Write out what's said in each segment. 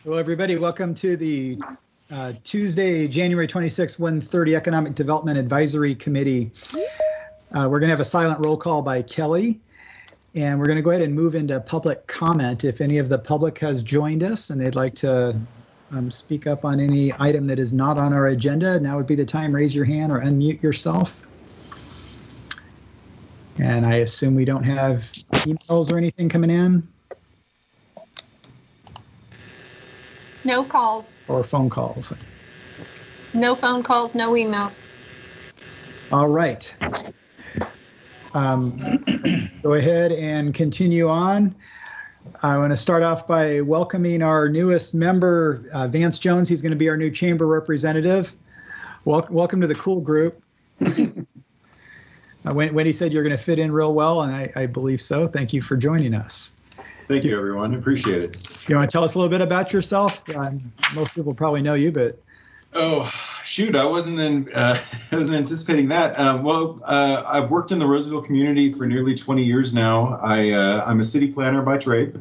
Hello, everybody. Welcome to the Tuesday, January 26, 1:30 Economic Development Advisory Committee. We're going to have a silent roll call by Kelly, and we're going to go ahead and move into public comment. If any of the public has joined us and they'd like to speak up on any item that is not on our agenda, now would be the time. Raise your hand or unmute yourself. And I assume we don't have emails or anything coming in? No calls. Or phone calls? No phone calls, no emails. All right. Go ahead and continue on. I want to start off by welcoming our newest member, Vance Jones. He's going to be our new chamber representative. Welcome to the cool group. When he said you're going to fit in real well, and I believe so. Thank you for joining us. Thank you, everyone. Appreciate it. You want to tell us a little bit about yourself? Most people probably know you, but oh shoot, I wasn't anticipating that. I've worked in the Roseville community for nearly 20 years now. I'm a city planner by trade.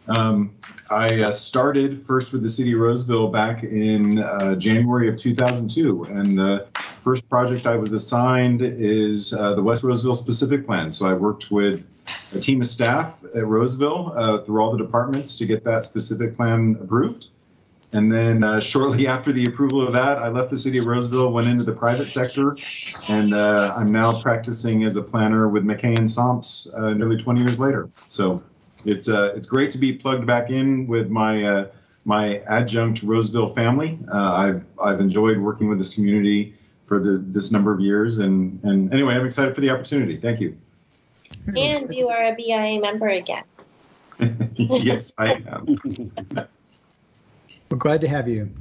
I started first with the city of Roseville back in January of 2002, and the first project I was assigned is the West Roseville Specific Plan. So I worked with a team of staff at Roseville through all the departments to get that specific plan approved. And then shortly after the approval of that, I left the city of Roseville, went into the private sector, and I'm now practicing as a planner with McKay and Somps nearly 20 years later. So it's great to be plugged back in with my adjunct Roseville family. I've enjoyed working with this community for this number of years, and anyway, I'm excited for the opportunity. Thank you. And you are a BIA member again. Yes, I am. We're glad to have you.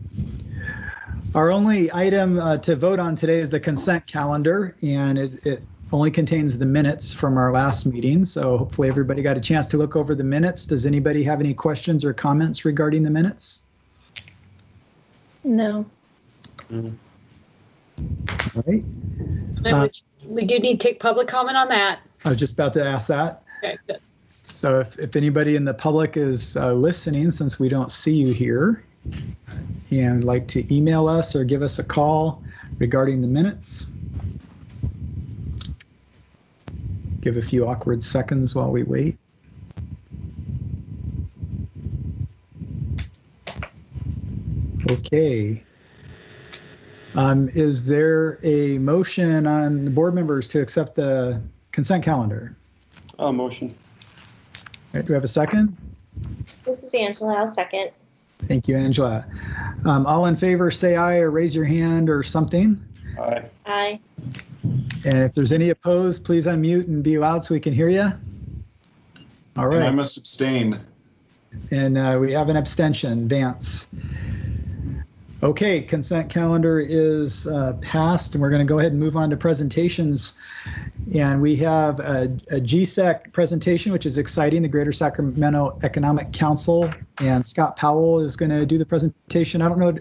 Our only item to vote on today is the consent calendar, and it only contains the minutes from our last meeting. So hopefully everybody got a chance to look over the minutes. Does anybody have any questions or comments regarding the minutes? No. All right. We do need to take public comment on that. I was just about to ask that. Okay, good. So if anybody in the public is listening, since we don't see you here, and like to email us or give us a call regarding the minutes, give a few awkward seconds while we wait. Okay. Is there a motion on the board members to accept the consent calendar? Motion. All right, do we have a second? This is Angela. I'll second. Thank you, Angela. All in favor, say aye or raise your hand or something. Aye. Aye. And if there's any opposed, please unmute and be loud so we can hear you. All right. And I must abstain. And we have an abstention, Vance. Okay, consent calendar is passed, and we're going to go ahead and move on to presentations. And we have a GSEC presentation, which is exciting, the Greater Sacramento Economic Council. And Scott Powell is going to do the presentation. I don't know,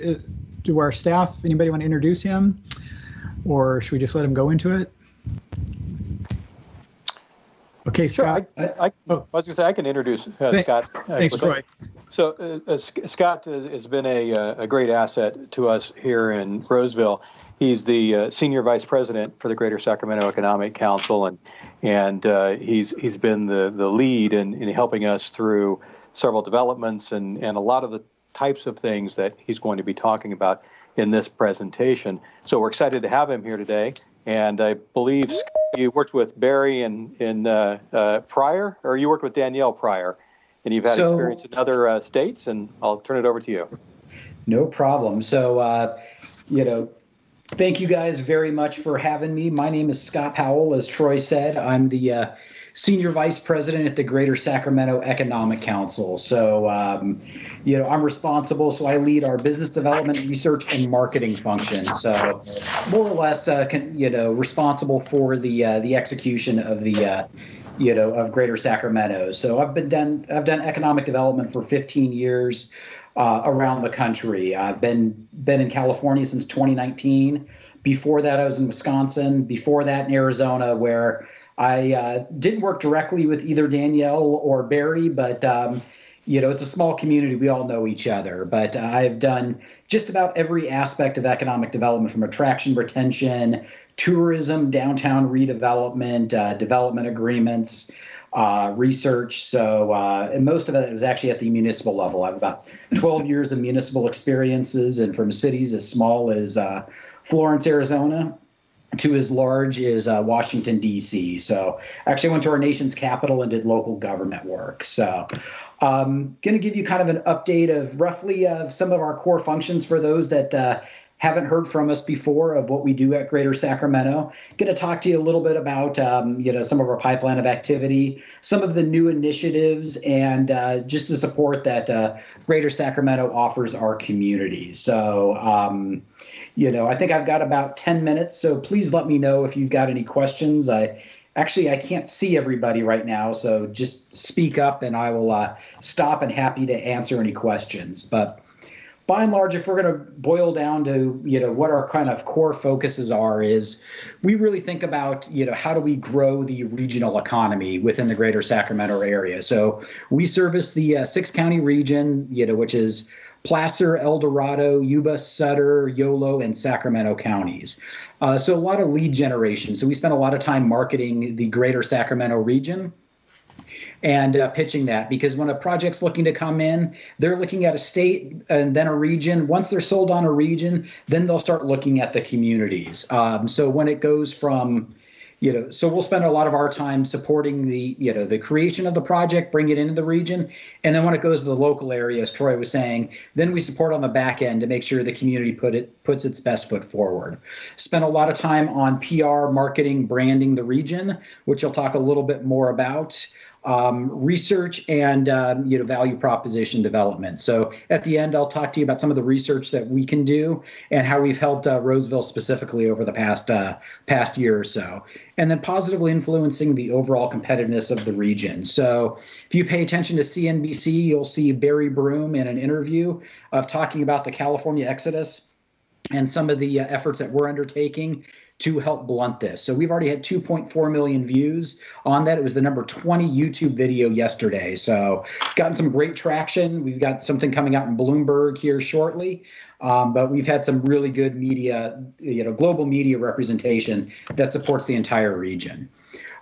do our staff, anybody want to introduce him? Or should we just let him go into it? Okay, Scott. Sure, I was going to say I can introduce Scott. Thanks, Troy. So Scott has been a great asset to us here in Roseville. He's the senior vice president for the Greater Sacramento Economic Council, and he's been the lead in helping us through several developments and a lot of the types of things that he's going to be talking about in this presentation. So we're excited to have him here today. And I believe you worked with Barry in prior, or you worked with Danielle prior, and you've had experience in other states, and I'll turn it over to you. No problem. So, thank you guys very much for having me. My name is Scott Powell. As Troy said, I'm the Senior Vice President at the Greater Sacramento Economic Council. So, I'm responsible. So I lead our business development, research, and marketing function. So more or less, responsible for the execution of the, of Greater Sacramento. So I've done economic development for 15 years around the country. I've been in California since 2019. Before that, I was in Wisconsin. Before that, in Arizona, where I didn't work directly with either Danielle or Barry, but it's a small community. We all know each other, but I've done just about every aspect of economic development, from attraction, retention, tourism, downtown redevelopment, development agreements, research. So, and most of it was actually at the municipal level. I have about 12 years of municipal experiences, and from cities as small as Florence, Arizona, to as large as Washington, D.C. So actually went to our nation's capital and did local government work. So going to give you kind of an update of roughly some of our core functions for those that haven't heard from us before of what we do at Greater Sacramento. Going to talk to you a little bit about, some of our pipeline of activity, some of the new initiatives, and just the support that Greater Sacramento offers our community. So, I think I've got about 10 minutes, so please let me know if you've got any questions. I can't see everybody right now, so just speak up and I will stop and happy to answer any questions. But by and large, if we're going to boil down to, what our kind of core focuses are, is we really think about, how do we grow the regional economy within the Greater Sacramento area. So we service the 6-county region, which is Placer, El Dorado, Yuba, Sutter, Yolo, and Sacramento counties. So a lot of lead generation. So we spend a lot of time marketing the Greater Sacramento region and pitching that, because when a project's looking to come in, they're looking at a state and then a region. Once they're sold on a region, then they'll start looking at the communities. So when it goes from so we'll spend a lot of our time supporting the creation of the project, bring it into the region. And then when it goes to the local area, as Troy was saying, then we support on the back end to make sure the community puts its best foot forward. Spend a lot of time on PR, marketing, branding the region, which I'll talk a little bit more about. Research and value proposition development. So at the end, I'll talk to you about some of the research that we can do and how we've helped Roseville specifically over the past year or so, and then positively influencing the overall competitiveness of the region. So if you pay attention to CNBC, you'll see Barry Broom in an interview of talking about the California exodus and some of the efforts that we're undertaking to help blunt this. So we've already had 2.4 million views on that. It was the number 20 YouTube video yesterday. So gotten some great traction. We've got something coming out in Bloomberg here shortly. But we've had some really good media, global media representation that supports the entire region.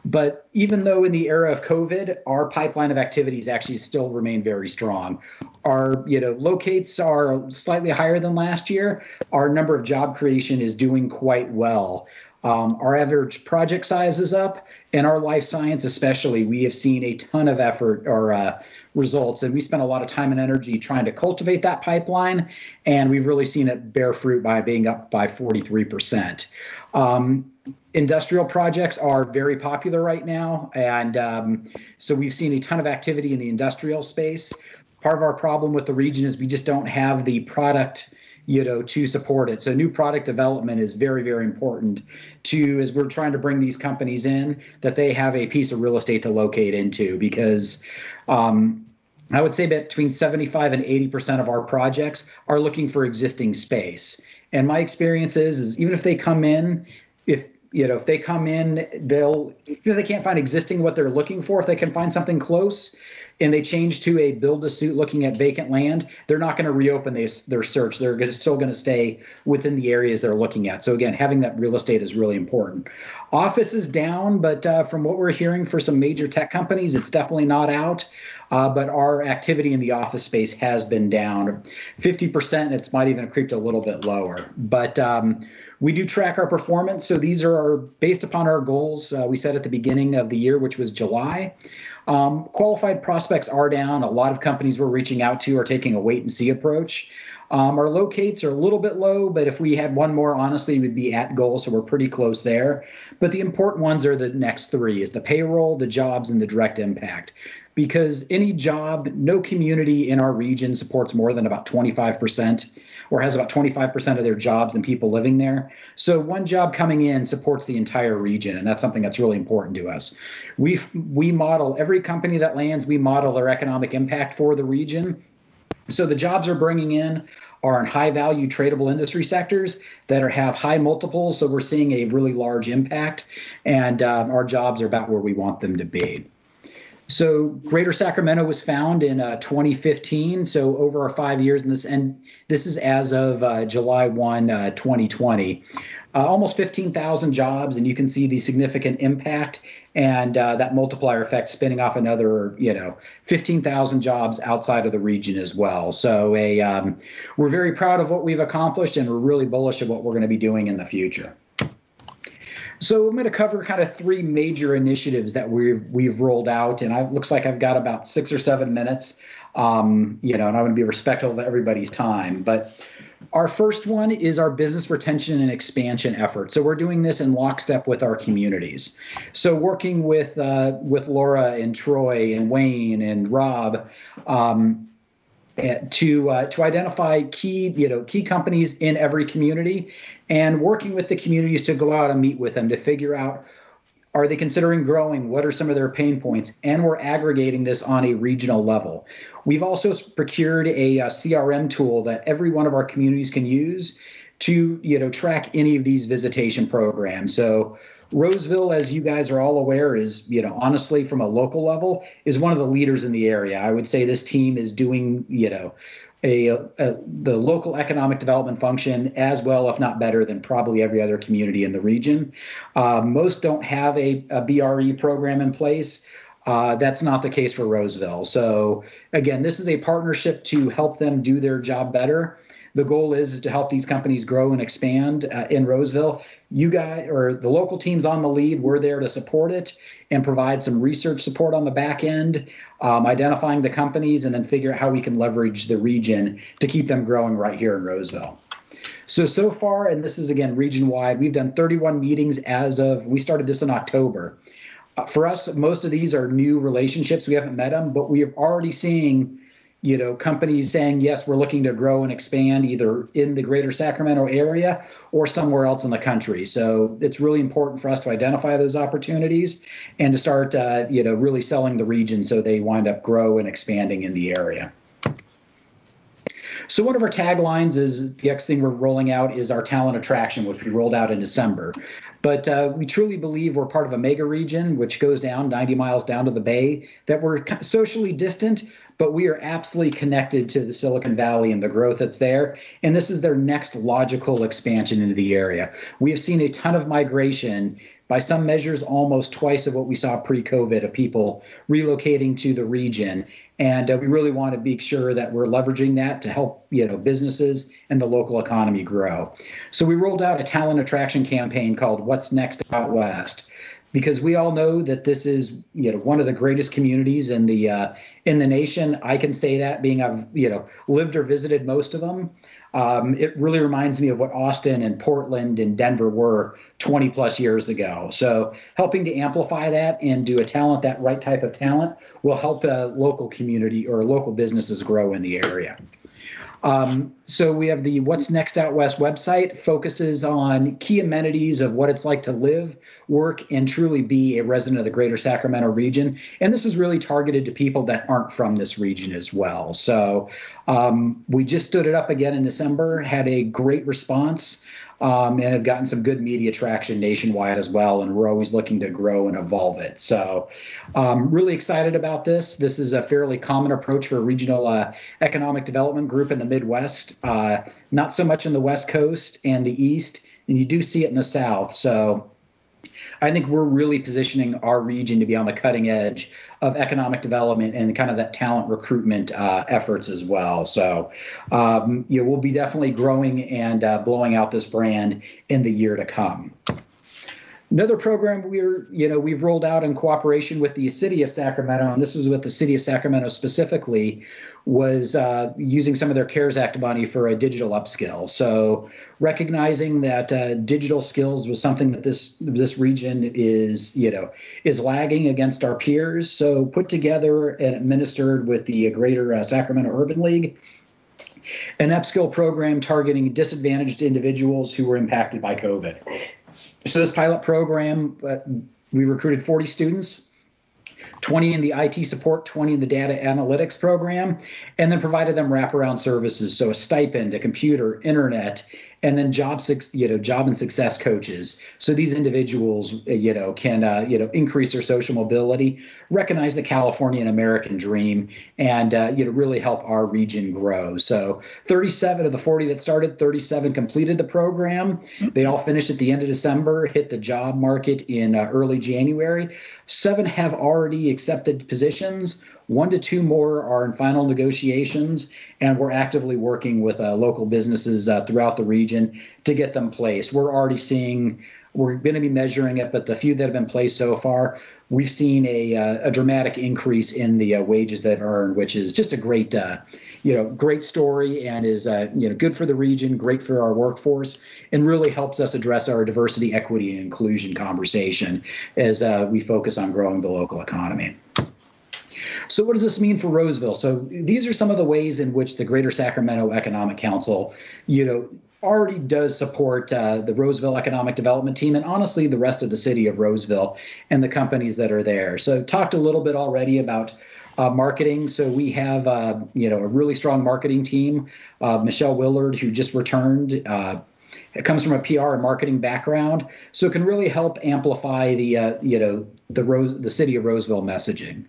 But even though in the era of COVID, our pipeline of activities actually still remain very strong. Our locates are slightly higher than last year. Our number of job creation is doing quite well. Our average project size is up, and our life science especially, we have seen a ton of effort or results, and we spent a lot of time and energy trying to cultivate that pipeline, and we've really seen it bear fruit by being up by 43%. Industrial projects are very popular right now, and so we've seen a ton of activity in the industrial space. Part of our problem with the region is we just don't have the product, to support it. So new product development is very, very important as we're trying to bring these companies in, that they have a piece of real estate to locate into, because I would say between 75 and 80% of our projects are looking for existing space. And my experience is even if they come in, if they come in, if they can't find existing what they're looking for, if they can find something close and they change to a build-to-suit looking at vacant land, they're not going to reopen their search. They're still going to stay within the areas they're looking at. So again, having that real estate is really important. Office is down, but from what we're hearing for some major tech companies, it's definitely not out. But our activity in the office space has been down 50%, and it's might even creeped a little bit lower. But we do track our performance. So these are based upon our goals we set at the beginning of the year, which was July. Qualified prospects are down. A lot of companies we're reaching out to are taking a wait and see approach. Our locates are a little bit low, but if we had one more, honestly, we'd be at goal. So we're pretty close there. But the important ones are the next three: is the payroll, the jobs, and the direct impact. Because any job, no community in our region supports more than about 25% or has about 25% of their jobs and people living there. So one job coming in supports the entire region, and that's something that's really important to us. We model every company that lands, we model their economic impact for the region. So the jobs we're bringing in are in high-value tradable industry sectors that have high multiples, so we're seeing a really large impact, and our jobs are about where we want them to be. So Greater Sacramento was found in 2015, so over our 5 years, and this is as of July 1, 2020. Almost 15,000 jobs, and you can see the significant impact and that multiplier effect spinning off another, 15,000 jobs outside of the region as well. So we're very proud of what we've accomplished, and we're really bullish of what we're going to be doing in the future. So I'm going to cover kind of three major initiatives that we've rolled out, and it looks like I've got about 6 or 7 minutes, and I'm going to be respectful of everybody's time. But our first one is our business retention and expansion effort. So we're doing this in lockstep with our communities. So working with Laura and Troy and Wayne and Rob, to identify key companies in every community, and working with the communities to go out and meet with them to figure out, are they considering growing? What are some of their pain points? And we're aggregating this on a regional level. We've also procured a CRM tool that every one of our communities can use to track any of these visitation programs. So Roseville, as you guys are all aware, is, honestly, from a local level, is one of the leaders in the area. I would say this team is doing, the local economic development function as well, if not better, than probably every other community in the region. Most don't have a BRE program in place. That's not the case for Roseville. So again, this is a partnership to help them do their job better. The goal is to help these companies grow and expand in Roseville. You guys, or the local team's on the lead. We're there to support it and provide some research support on the back end, identifying the companies, and then figure out how we can leverage the region to keep them growing right here in Roseville. So far, and this is again region-wide, we've done 31 meetings we started this in October. For us, most of these are new relationships. We haven't met them, but we are already seeing companies saying, yes, we're looking to grow and expand either in the greater Sacramento area or somewhere else in the country. So it's really important for us to identify those opportunities and to start, really selling the region so they wind up grow and expanding in the area. So one of our taglines is the next thing we're rolling out is our talent attraction, which we rolled out in December. But we truly believe we're part of a mega region, which goes down 90 miles down to the Bay, that we're socially distant, but we are absolutely connected to the Silicon Valley and the growth that's there. And this is their next logical expansion into the area. We have seen a ton of migration, by some measures almost twice of what we saw pre-COVID, of people relocating to the region. And we really want to be sure that we're leveraging that to help businesses and the local economy grow. So we rolled out a talent attraction campaign called What's Next Out West, because we all know that this is one of the greatest communities in the nation. I can say that, being I've lived or visited most of them. It really reminds me of what Austin and Portland and Denver were 20 plus years ago. So helping to amplify that and do that right type of talent will help a local community or local businesses grow in the area. So we have the What's Next Out West website, focuses on key amenities of what it's like to live, work, and truly be a resident of the greater Sacramento region. And this is really targeted to people that aren't from this region as well. So we just stood it up again in December, had a great response, and have gotten some good media traction nationwide as well. And we're always looking to grow and evolve it. So really excited about this. This is a fairly common approach for a regional economic development group in the Midwest, not so much in the West Coast and the East, and you do see it in the South. So I think we're really positioning our region to be on the cutting edge of economic development and kind of that talent recruitment efforts as well. So we'll be definitely growing and blowing out this brand in the year to come. Another program we've rolled out in cooperation with the city of Sacramento, and this was with the city of Sacramento specifically, was using some of their CARES Act money for a digital upskill. So recognizing that digital skills was something that this region is lagging against our peers. So put together and administered with the Greater Sacramento Urban League an Upskill program targeting disadvantaged individuals who were impacted by COVID. So this pilot program, we recruited 40 students, 20 in the IT support, 20 in the data analytics program, and then provided them wraparound services. So a stipend, a computer, internet, and then job and success coaches. So these individuals, can increase their social mobility, recognize the California and American dream, and really help our region grow. So 37 of the 40 that started, 37 completed the program. They all finished at the end of December, hit the job market in early January. 7 have already accepted positions. 1 to 2 more are in final negotiations, and we're actively working with local businesses throughout the region to get them placed. We're going to be measuring it, but the few that have been placed so far, we've seen a dramatic increase in the wages that are earned, which is just a great story, and is good for the region, great for our workforce, and really helps us address our diversity, equity, and inclusion conversation as we focus on growing the local economy. So what does this mean for Roseville? So these are some of the ways in which the Greater Sacramento Economic Council, already does support the Roseville Economic Development Team, and honestly, the rest of the city of Roseville and the companies that are there. So talked a little bit already about marketing. So we have, a really strong marketing team. Michelle Willard, who just returned, it comes from a PR and marketing background, so it can really help amplify the city of Roseville messaging.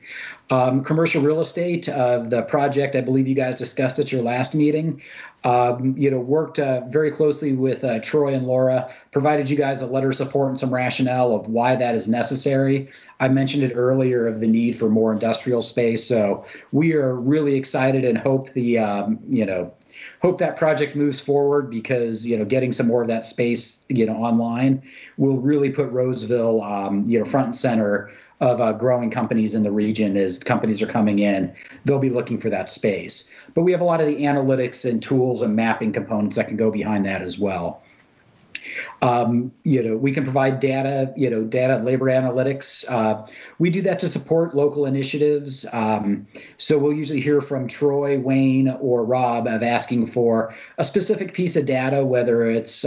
Commercial real estate, the project I believe you guys discussed at your last meeting, worked very closely with Troy and Laura, provided you guys a letter of support and some rationale of why that is necessary. I mentioned it earlier of the need for more industrial space, so we are really excited and hope that project moves forward, because getting some more of that space online will really put Roseville front and center of growing companies in the region. As companies are coming in, they'll be looking for that space. But we have a lot of the analytics and tools and mapping components that can go behind that as well. We can provide data, labor analytics. We do that to support local initiatives. So we'll usually hear from Troy, Wayne, or Rob of asking for a specific piece of data, whether it's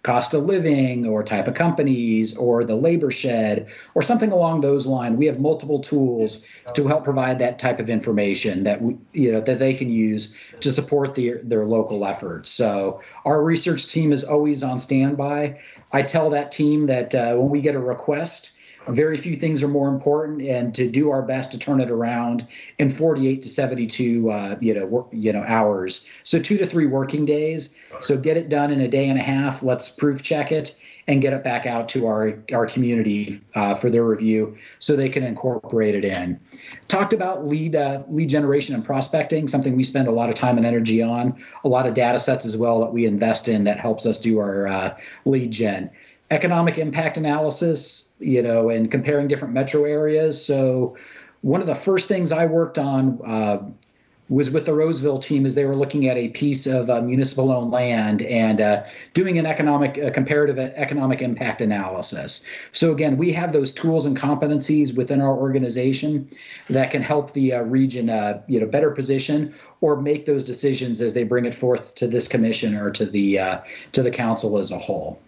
cost of living or type of companies or the labor shed or something along those lines. We have multiple tools to help provide that type of information that that they can use to support their local efforts. So our research team is always on standby. I tell that team that when we get a request, very few things are more important, and to do our best to turn it around in 48 to 72 hours. So 2 to 3 working days. So get it done in a day and a half. Let's proof check it and get it back out to our community for their review so they can incorporate it in. Talked about lead generation and prospecting, something we spend a lot of time and energy on, a lot of data sets as well that we invest in that helps us do our lead gen. Economic impact analysis, and comparing different metro areas. So one of the first things I worked on was with the Roseville team, as they were looking at a piece of municipal owned land and doing an comparative economic impact analysis. So again, we have those tools and competencies within our organization that can help the region better position or make those decisions as they bring it forth to this commission or to the council as a whole.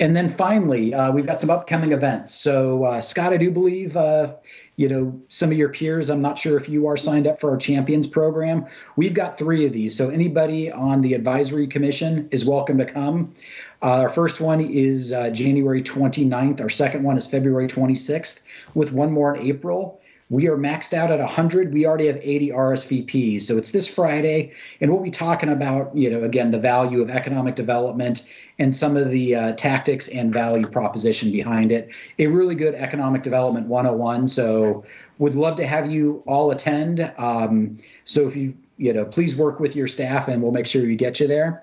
And then finally, we've got some upcoming events. So Scott, I do believe, some of your peers, I'm not sure if you are signed up for our Champions program. We've got 3 of these. So anybody on the advisory commission is welcome to come. Our first one is January 29th. Our second one is February 26th, with one more in April. We are maxed out at 100. We already have 80 RSVPs. So it's this Friday, and we'll be talking about, again, the value of economic development and some of the tactics and value proposition behind it. A really good economic development 101. So would love to have you all attend. So if you, please work with your staff and we'll make sure we get you there.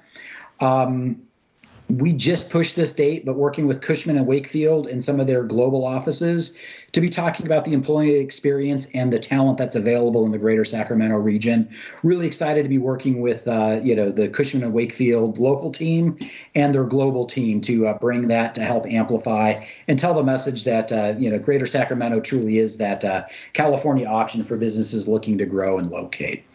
We just pushed this date, but working with Cushman and Wakefield and some of their global offices to be talking about the employee experience and the talent that's available in the greater Sacramento region. Really excited to be working with, the Cushman and Wakefield local team and their global team to bring that to help amplify and tell the message that, greater Sacramento truly is that California option for businesses looking to grow and locate.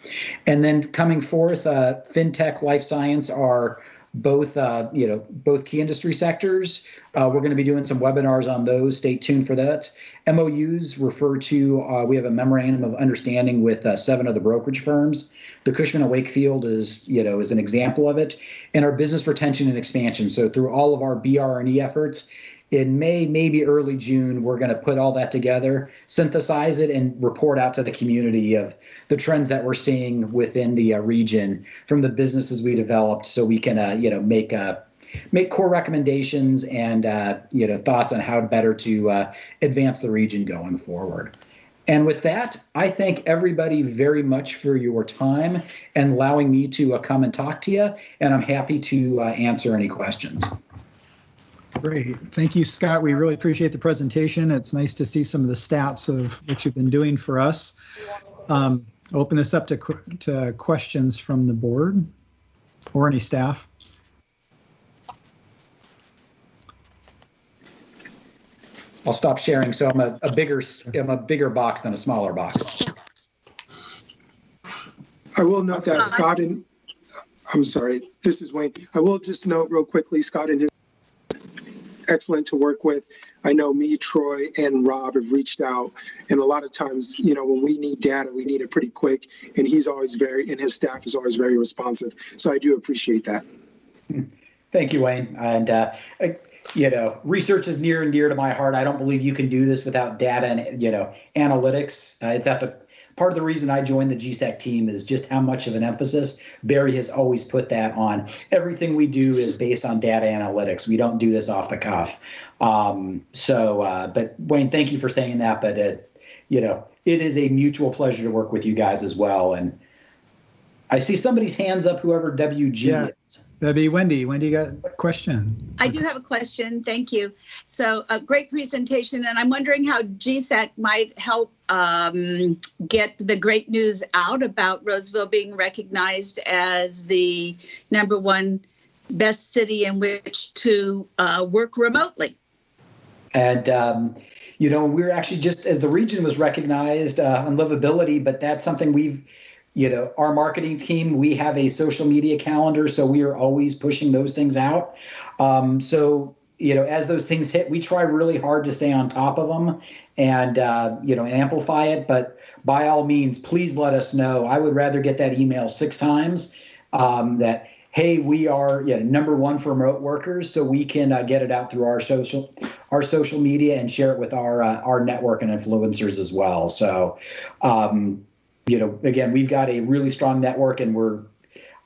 And then coming forth, FinTech, life science are both key industry sectors. We're going to be doing some webinars on those. Stay tuned for that. MOUs refer to, we have a memorandum of understanding with 7 of the brokerage firms. The Cushman & Wakefield is an example of it. And our business retention and expansion. So through all of our BR&E efforts, in May, maybe early June, we're going to put all that together, synthesize it, and report out to the community of the trends that we're seeing within the region from the businesses we developed, so we can, make core recommendations and, thoughts on how better to advance the region going forward. And with that, I thank everybody very much for your time and allowing me to come and talk to you, and I'm happy to answer any questions. Great. Thank you, Scott. We really appreciate the presentation. It's nice to see some of the stats of what you've been doing for us. Open this up to questions from the board or any staff. I'll stop sharing. So I'm a bigger box than a smaller box. I will note that Scott and I'm sorry, this is Wayne. I will just note real quickly, Scott and his excellent to work with. I know me, Troy, and Rob have reached out, and a lot of times, when we need data, we need it pretty quick, and he's always and his staff is always very responsive. So I do appreciate that. Thank you, Wayne. And, research is near and dear to my heart. I don't believe you can do this without data and, analytics. It's at the part of the reason I joined the GSAC team is just how much of an emphasis Barry has always put that on. Everything we do is based on data analytics. We don't do this off the cuff. But Wayne, thank you for saying that. But, it is a mutual pleasure to work with you guys as well. And I see somebody's hands up, whoever WG is. That'd be Wendy. Wendy, got a question? I do have a question. Thank you. So a great presentation, and I'm wondering how GSAC might help get the great news out about Roseville being recognized as the #1 best city in which to work remotely. And, we're actually just, as the region was recognized on livability, but that's something we've, our marketing team, we have a social media calendar, so we are always pushing those things out. As those things hit, we try really hard to stay on top of them and, amplify it. But by all means, please let us know. I would rather get that email 6 times that, hey, we are #1 for remote workers, so we can get it out through our social media and share it with our network and influencers as well. So, again, we've got a really strong network, and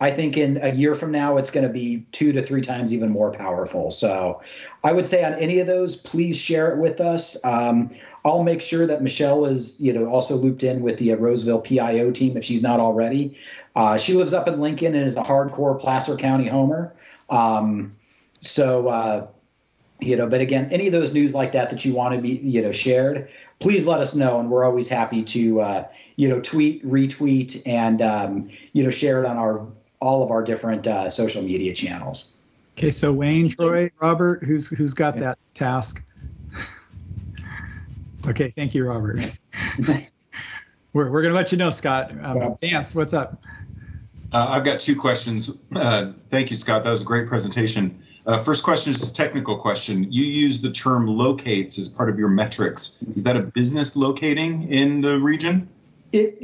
I think in a year from now, it's going to be 2 to 3 times even more powerful. So I would say on any of those, please share it with us. I'll make sure that Michelle is, also looped in with the Roseville PIO team if she's not already. She lives up in Lincoln and is a hardcore Placer County homer. But again, any of those news like that you want to be, shared, please let us know, and we're always happy to, tweet, retweet, and, share it on all of our different social media channels. Okay, so Wayne, Troy, Robert, who's got that task? Okay, thank you, Robert. We're going to let you know, Scott. Vance, what's up? I've got 2 questions. Thank you, Scott. That was a great presentation. First question is a technical question. You use the term locates as part of your metrics. Is that a business locating in the region? The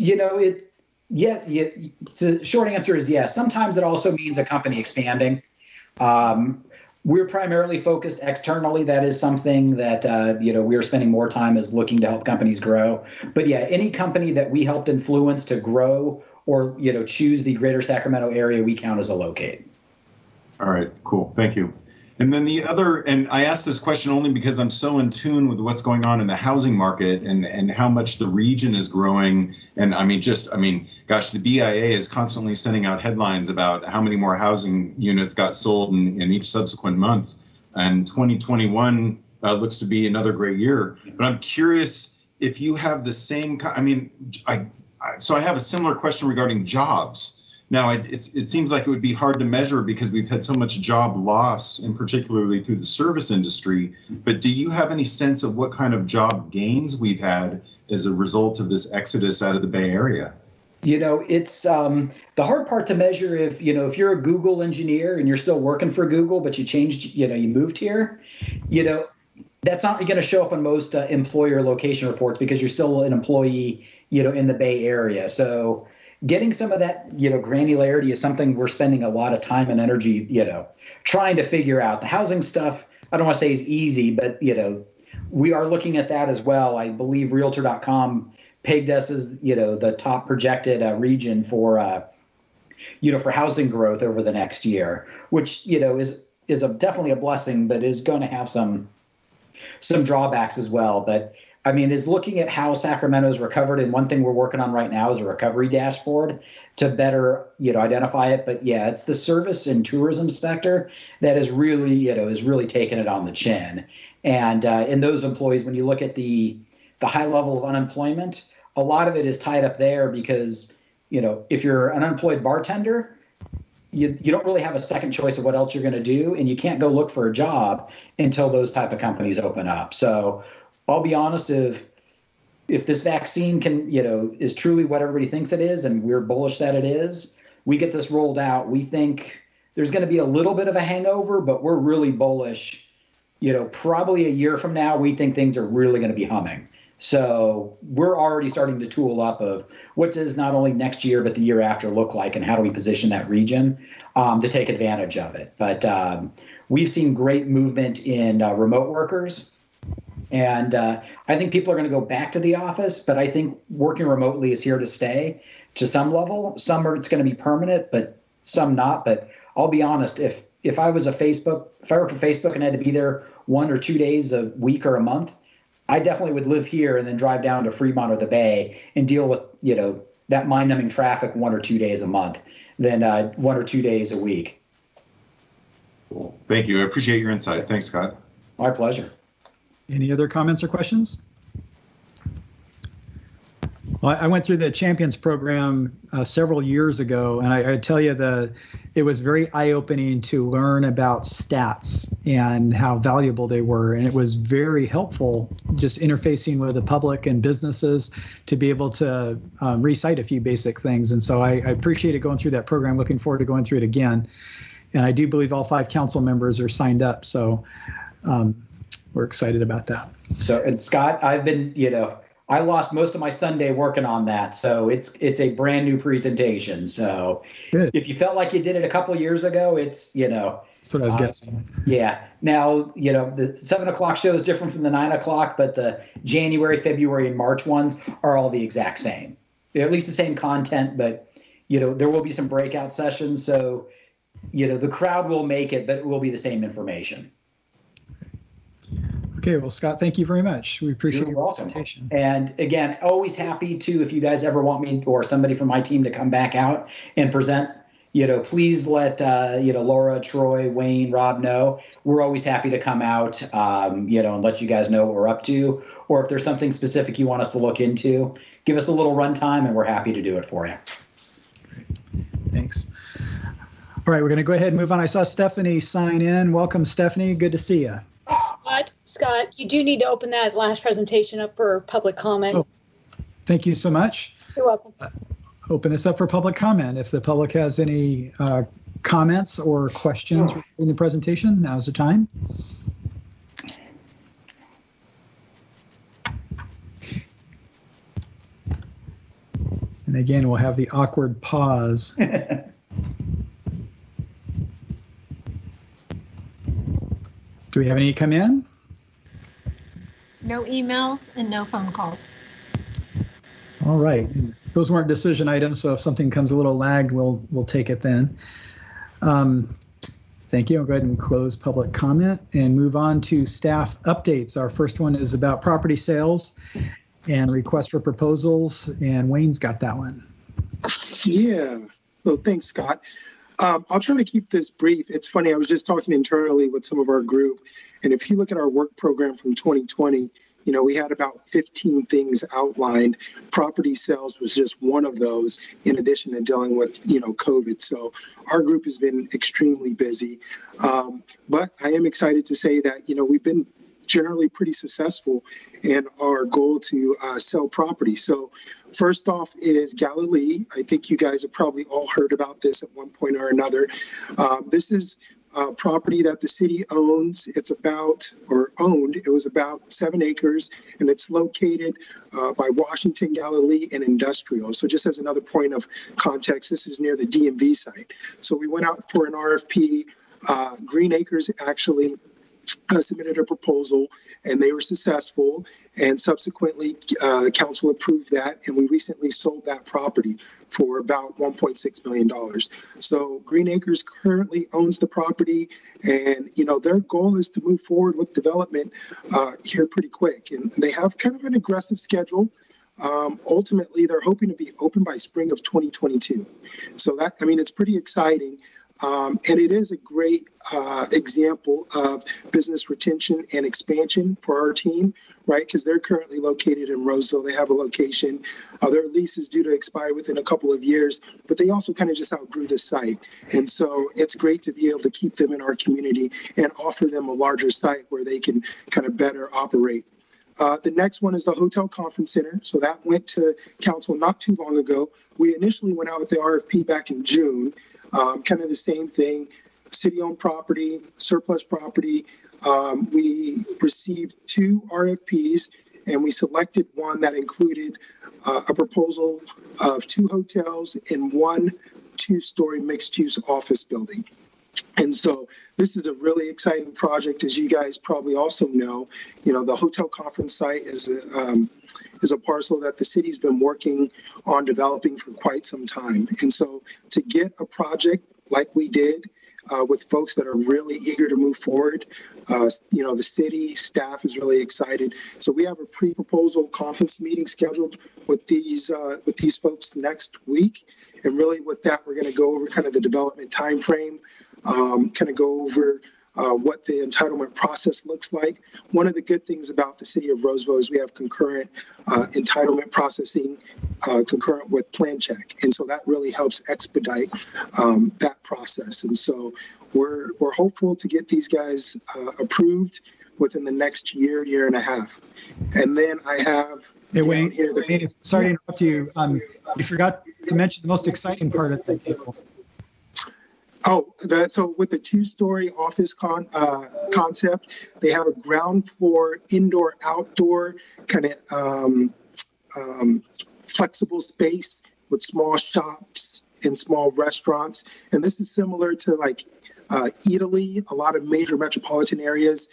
short answer is yes. Sometimes it also means a company expanding. We're primarily focused externally. That is something that, we're spending more time is looking to help companies grow. But yeah, any company that we helped influence to grow or, choose the greater Sacramento area, we count as a locate. All right, cool. Thank you. And then and I asked this question only because I'm so in tune with what's going on in the housing market and how much the region is growing. And gosh, the BIA is constantly sending out headlines about how many more housing units got sold in each subsequent month. And 2021 looks to be another great year. But I'm curious if you have the same, so I have a similar question regarding jobs. Now, it seems like it would be hard to measure because we've had so much job loss, and particularly through the service industry. But do you have any sense of what kind of job gains we've had as a result of this exodus out of the Bay Area? It's the hard part to measure if you're a Google engineer and you're still working for Google, but you changed, you moved here, that's not going to show up on most employer location reports because you're still an employee, in the Bay Area. So getting some of that, granularity is something we're spending a lot of time and energy, trying to figure out. The housing stuff, I don't want to say is easy, but, we are looking at that as well. I believe Realtor.com pegged us as, the top projected region for, for housing growth over the next year, which, is definitely a blessing, but is going to have some drawbacks as well. But I mean, is looking at how Sacramento's recovered, and one thing we're working on right now is a recovery dashboard to better, identify it. But yeah, it's the service and tourism sector that is really taking it on the chin. And in those employees, when you look at the high level of unemployment, a lot of it is tied up there because, if you're an unemployed bartender, you don't really have a second choice of what else you're going to do, and you can't go look for a job until those type of companies open up. So I'll be honest, if this vaccine can, is truly what everybody thinks it is, and we're bullish that it is, we get this rolled out, we think there's going to be a little bit of a hangover, but we're really bullish. Probably a year from now, we think things are really going to be humming. So we're already starting to tool up of what does not only next year, but the year after look like, and how do we position that region to take advantage of it. But we've seen great movement in remote workers. And I think people are going to go back to the office, but I think working remotely is here to stay to some level. Some are, it's going to be permanent, but some not. But I'll be honest, if I was if I worked for Facebook and had to be there 1 or 2 days a week or a month, I definitely would live here and then drive down to Fremont or the Bay and deal with, that mind-numbing traffic 1 or 2 days a month than 1 or 2 days a week. Cool. Thank you. I appreciate your insight. Thanks, Scott. My pleasure. Any other comments or questions? Well, I went through the Champions program several years ago, and I tell you it was very eye-opening to learn about stats and how valuable they were, and it was very helpful just interfacing with the public and businesses to be able to recite a few basic things. And so I appreciated going through that program. Looking forward to going through it again. And I do believe all 5 council members are signed up, so we're excited about that. So, and Scott, I've been, I lost most of my Sunday working on that. So it's a brand new presentation. So good. If you felt like you did it a couple of years ago, it's, That's what I was guessing. Yeah. Now, the 7 o'clock show is different from the 9 o'clock, but the January, February, and March ones are all the exact same. They're at least the same content, but, there will be some breakout sessions. So, the crowd will make it, but it will be the same information. Okay, well, Scott, thank you very much. We appreciate your presentation. And again, always happy to, if you guys ever want me or somebody from my team to come back out and present, please let, Laura, Troy, Wayne, Rob know. We're always happy to come out, and let you guys know what we're up to. Or if there's something specific you want us to look into, give us a little runtime and we're happy to do it for you. Great. Thanks. All right, we're going to go ahead and move on. I saw Stephanie sign in. Welcome, Stephanie. Good to see you. Scott, you do need to open that last presentation up for public comment. Oh, thank you so much. You're welcome. Open this up for public comment. If the public has any comments or questions in the presentation, now's the time. And again, we'll have the awkward pause. Do we have any come in? No emails and no phone calls. All right. Those weren't decision items, so if something comes a little lagged, we'll take it then. Thank you. I'll go ahead and close public comment and move on to staff updates. Our first one is about property sales and request for proposals, and Wayne's got that one. Yeah. So thanks, Scott. I'll try to keep this brief. It's funny, I was just talking internally with some of our group, and if you look at our work program from 2020, we had about 15 things outlined. Property sales was just one of those, in addition to dealing with, COVID. So our group has been extremely busy. But I am excited to say that, we've been generally pretty successful in our goal to sell property. So first off is Galilee. I think you guys have probably all heard about this at one point or another. This is property that the city owns. It was about 7 acres, and it's located by Washington, Galilee, and Industrial. So just as another point of context, this is near the DMV site. So we went out for an RFP. Green Acres actually submitted a proposal, and they were successful, and subsequently council approved that, and we recently sold that property for about $1.6 million. So Green Acres currently owns the property, and their goal is to move forward with development here pretty quick, and they have kind of an aggressive schedule. Ultimately, they're hoping to be open by spring of 2022. So it's pretty exciting. And it is a great example of business retention and expansion for our team, right? Because they're currently located in Roseville. They have a location. Their lease is due to expire within a couple of years, but they also kind of just outgrew the site. And so it's great to be able to keep them in our community and offer them a larger site where they can kind of better operate. The next one is the Hotel Conference Center. So that went to council not too long ago. We initially went out with the RFP back in June. Kind of the same thing, city-owned property, surplus property. We received 2 RFPs, and we selected one that included a proposal of 2 hotels and 1 2-story mixed-use office building. And so this is a really exciting project, as you guys probably also know. The hotel conference site is a parcel that the city's been working on developing for quite some time. And so to get a project like we did with folks that are really eager to move forward, the city staff is really excited. So we have a pre-proposal conference meeting scheduled with these folks next week. And really with that, we're going to go over kind of the development time frame, kind of go over what the entitlement process looks like. One of the good things about the city of Roseville is we have concurrent entitlement processing concurrent with plan check. And so that really helps expedite that process. And so we're hopeful to get these guys approved within the next year and a half. And then I have... Hey, Wayne, sorry to interrupt you. You forgot to mention the most exciting part of the table. So with the 2-story office concept, they have a ground floor, indoor, outdoor kind of flexible space with small shops and small restaurants. And this is similar to like Italy. A lot of major metropolitan areas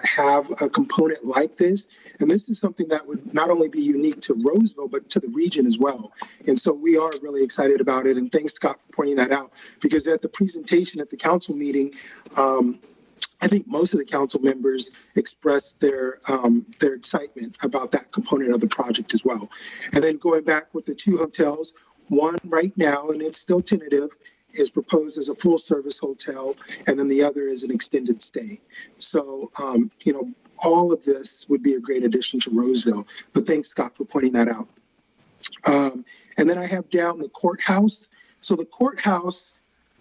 have a component like this. And this is something that would not only be unique to Roseville, but to the region as well. And so we are really excited about it. And thanks, Scott, for pointing that out, because at the presentation at the council meeting, I think most of the council members expressed their excitement about that component of the project as well. And then going back with the 2 hotels, one right now, and it's still tentative, is proposed as a full service hotel, and then the other is an extended stay. So, all of this would be a great addition to Roseville. But thanks, Scott, for pointing that out. And then I have down the courthouse. So the courthouse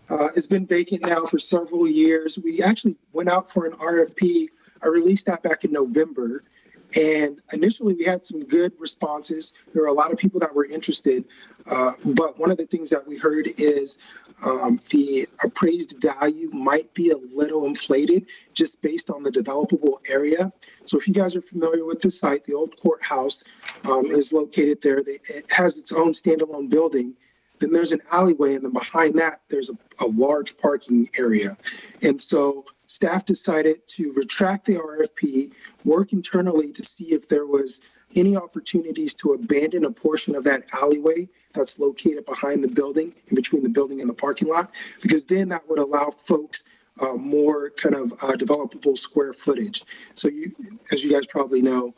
has been vacant now for several years. We actually went out for an RFP. I released that back in November. And initially, we had some good responses. There were a lot of people that were interested. But one of the things that we heard is the appraised value might be a little inflated just based on the developable area. So if you guys are familiar with the site, the old courthouse is located there. It has its own standalone building. Then there's an alleyway, and then behind that, there's a large parking area. And so staff decided to retract the RFP, work internally to see if there was any opportunities to abandon a portion of that alleyway that's located behind the building, in between the building and the parking lot, because then that would allow folks more kind of developable square footage. So as you guys probably know,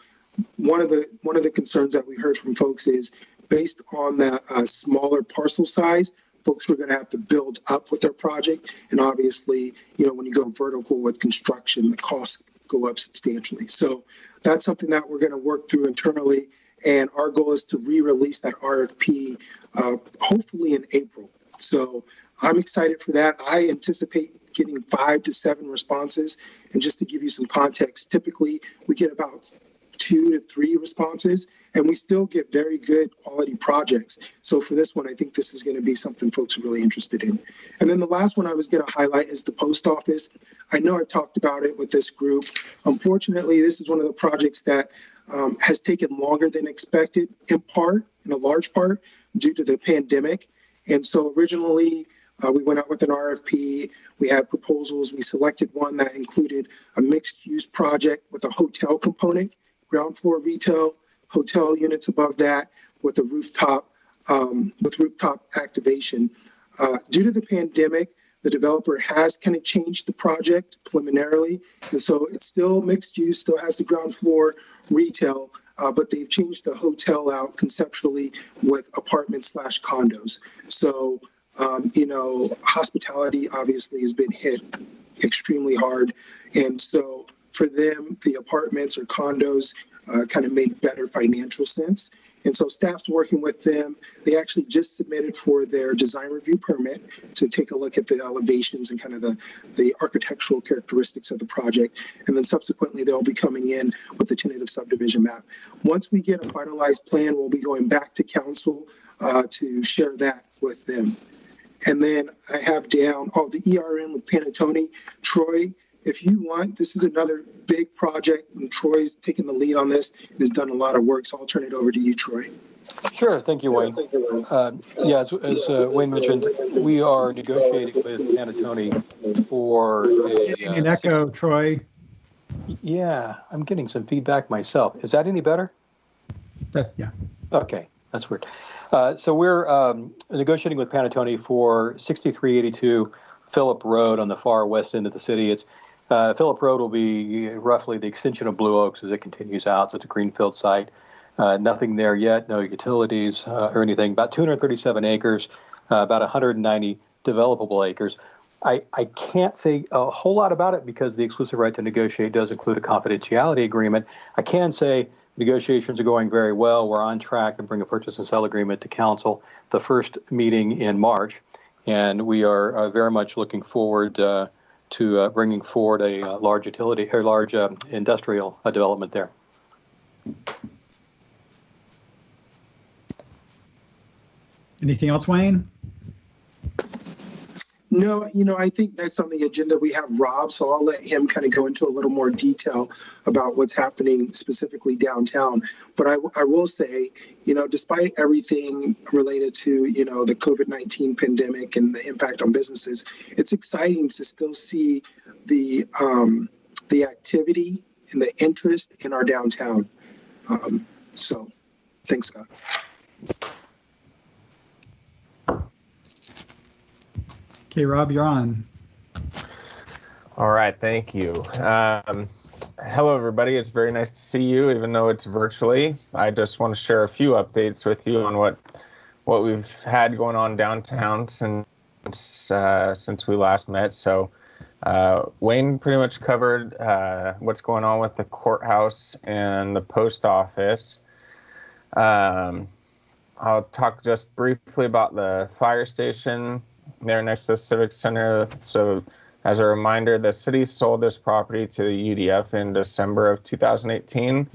one of the concerns that we heard from folks is based on the smaller parcel size, folks were going to have to build up with their project. And obviously, when you go vertical with construction, the costs go up substantially. So that's something that we're going to work through internally. And our goal is to re-release that RFP hopefully in April. So I'm excited for that. I anticipate getting 5 to 7 responses. And just to give you some context, typically we get about 2 to 3 responses, and we still get very good quality projects. So for this one, I think this is going to be something folks are really interested in. And then the last one I was going to highlight is the post office. I know I've talked about it with this group. Unfortunately, this is one of the projects that has taken longer than expected, in a large part, due to the pandemic. And so originally, we went out with an RFP. We had proposals. We selected one that included a mixed-use project with a hotel component, ground floor retail, hotel units above that, with a rooftop activation. Due to the pandemic, the developer has kind of changed the project preliminarily, and so it's still mixed use, still has the ground floor retail, but they've changed the hotel out conceptually with apartments/condos. So, hospitality obviously has been hit extremely hard, and so for them, the apartments or condos kind of made better financial sense. And so staff's working with them. They actually just submitted for their design review permit to take a look at the elevations and kind of the architectural characteristics of the project. And then subsequently, they'll be coming in with the tentative subdivision map. Once we get a finalized plan, we'll be going back to council to share that with them. And then I have down the ERM with Panattoni. Troy, if you want, this is another big project, and Troy's taken the lead on this and has done a lot of work, so I'll turn it over to you, Troy. Sure. Thank you, Wayne. As Wayne mentioned, we are negotiating with Panattoni for an echo, Troy. Yeah, I'm getting some feedback myself. Is that any better? Yeah. Okay, that's weird. So we're negotiating with Panattoni for 6382 Phillip Road on the far west end of the city. It's Phillip Road will be roughly the extension of Blue Oaks as it continues out. So it's a greenfield site. Nothing there yet, no utilities or anything. About 237 acres, about 190 developable acres. I can't say a whole lot about it because the exclusive right to negotiate does include a confidentiality agreement. I can say negotiations are going very well. We're on track to bring a purchase and sell agreement to council, the first meeting in March. And we are very much looking forward to bringing forward a large utility or large industrial development there. Anything else, Wayne? No, I think that's on the agenda. We have Rob, so I'll let him kind of go into a little more detail about what's happening specifically downtown. But I will say, despite everything related to, the COVID-19 pandemic and the impact on businesses, it's exciting to still see the activity and the interest in our downtown. So thanks, Scott. Okay, Rob, you're on. All right, thank you. Hello, everybody. It's very nice to see you, even though it's virtually. I just want to share a few updates with you on what we've had going on downtown since we last met. So Wayne pretty much covered what's going on with the courthouse and the post office. I'll talk just briefly about the fire station there next to the Civic Center. So as a reminder, the city sold this property to the UDF in December of 2018,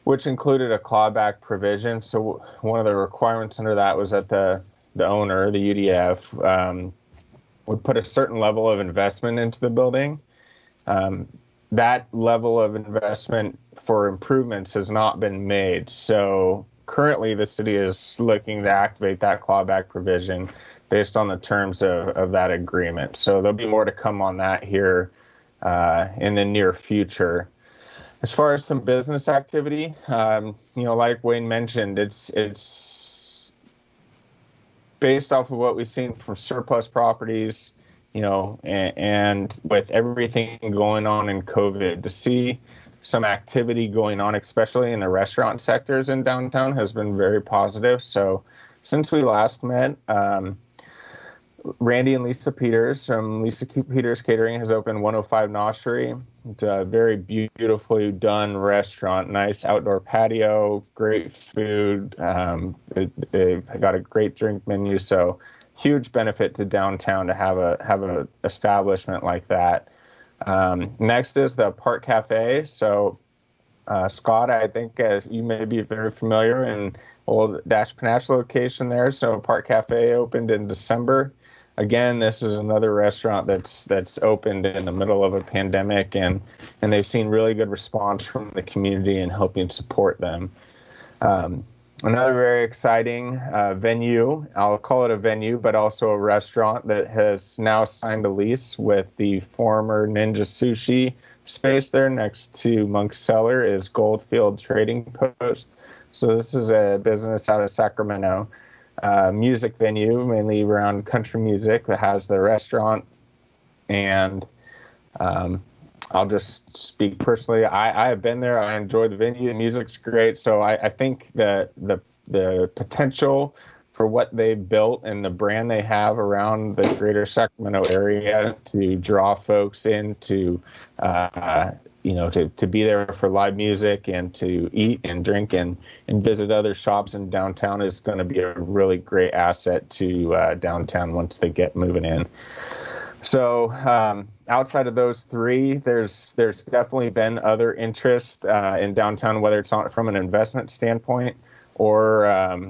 which included a clawback provision. So one of the requirements under that was that the owner, the UDF, would put a certain level of investment into the building. That level of investment for improvements has not been made. So currently the city is looking to activate that clawback provision based on the terms of that agreement. So there'll be more to come on that here in the near future. As far as some business activity, like Wayne mentioned, it's based off of what we've seen from surplus properties, and with everything going on in COVID, to see some activity going on, especially in the restaurant sectors in downtown, has been very positive. So since we last met, Randy and Lisa Peters from Lisa Peters Catering has opened 105 Noshery. It's a very beautifully done restaurant, nice outdoor patio, great food. They've got a great drink menu. So huge benefit to downtown to have a establishment like that. Next is the Park Cafe. So Scott, I think you may be very familiar in old Dash Panache location there. So Park Cafe opened in December. Again, this is another restaurant that's opened in the middle of a pandemic, and they've seen really good response from the community in helping support them. Another very exciting venue, I'll call it a venue, but also a restaurant that has now signed a lease with the former Ninja Sushi space there next to Monk's Cellar is Goldfield Trading Post. So this is a business out of Sacramento. Music venue, mainly around country music, that has the restaurant. And I'll just speak personally. I have been there. I enjoy the venue. The music's great. So I think that the potential for what they've built and the brand they have around the greater Sacramento area to draw folks in to be there for live music and to eat and drink and visit other shops in downtown is going to be a really great asset to downtown once they get moving in. So outside of those three, there's definitely been other interest in downtown, whether it's from an investment standpoint or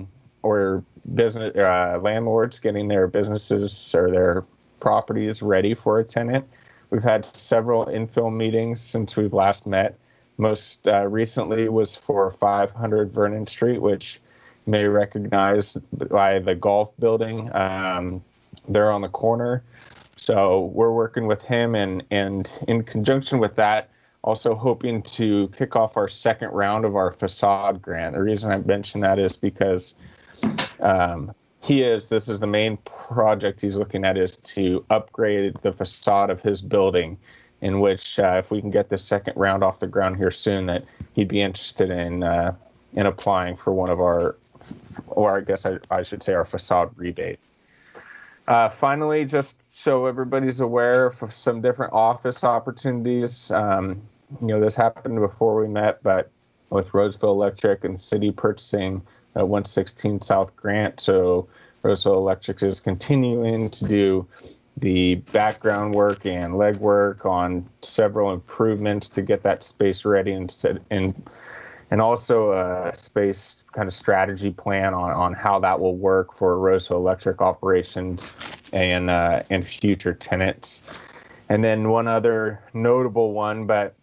business landlords getting their businesses or their properties ready for a tenant. We've had several infill meetings since we've last met. Most recently was for 500 Vernon Street, which you may recognize by the golf building. They're on the corner. So we're working with him and in conjunction with that, also hoping to kick off our second round of our facade grant. The reason I mention that is because this is the main project he's looking at, is to upgrade the facade of his building, in which if we can get the second round off the ground here soon, that he'd be interested in applying for one of our, or I guess I should say our facade rebate. Finally, just so everybody's aware of some different office opportunities, this happened before we met, but with Roseville Electric and City purchasing 116 South Grant, so Roseville Electric is continuing to do the background work and legwork on several improvements to get that space ready and also a space kind of strategy plan on how that will work for Roseville Electric operations and future tenants. And then one other notable one, but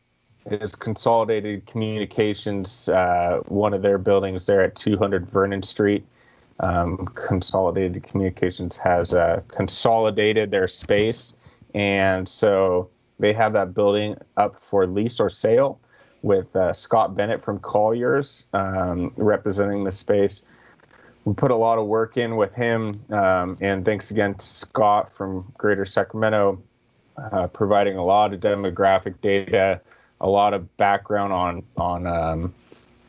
is Consolidated Communications, one of their buildings there at 200 Vernon Street. Consolidated Communications has consolidated their space, and so they have that building up for lease or sale with Scott Bennett from Colliers representing the space. We put a lot of work in with him, and thanks again to Scott from Greater Sacramento, providing a lot of demographic data, a lot of background on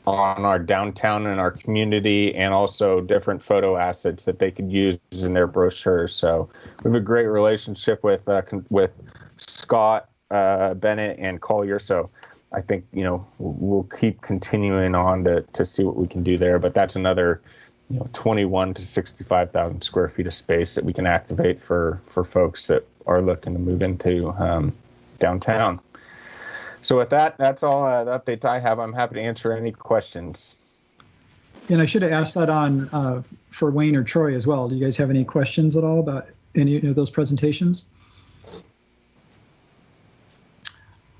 our downtown and our community, and also different photo assets that they could use in their brochures. So we have a great relationship with Scott Bennett and Collier. So I think we'll keep continuing on to see what we can do there. But that's another 21 to 65,000 square feet of space that we can activate for folks that are looking to move into downtown. So with that, that's all the updates I have. I'm happy to answer any questions. And I should have asked that on for Wayne or Troy as well. Do you guys have any questions at all about any of those presentations?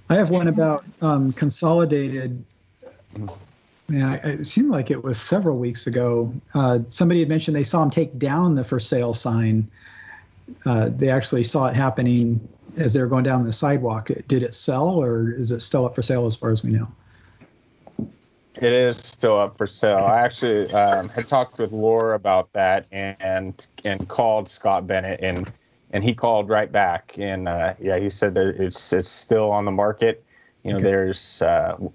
I have one about Consolidated. It seemed like it was several weeks ago. Somebody had mentioned they saw him take down the for sale sign. They actually saw it happening as they were going down the sidewalk. Did it sell, or is it still up for sale as far as we know? It is still up for sale. I actually had talked with Laura about that and called Scott Bennett, and he called right back. And he said that it's still on the market. Okay. There's So.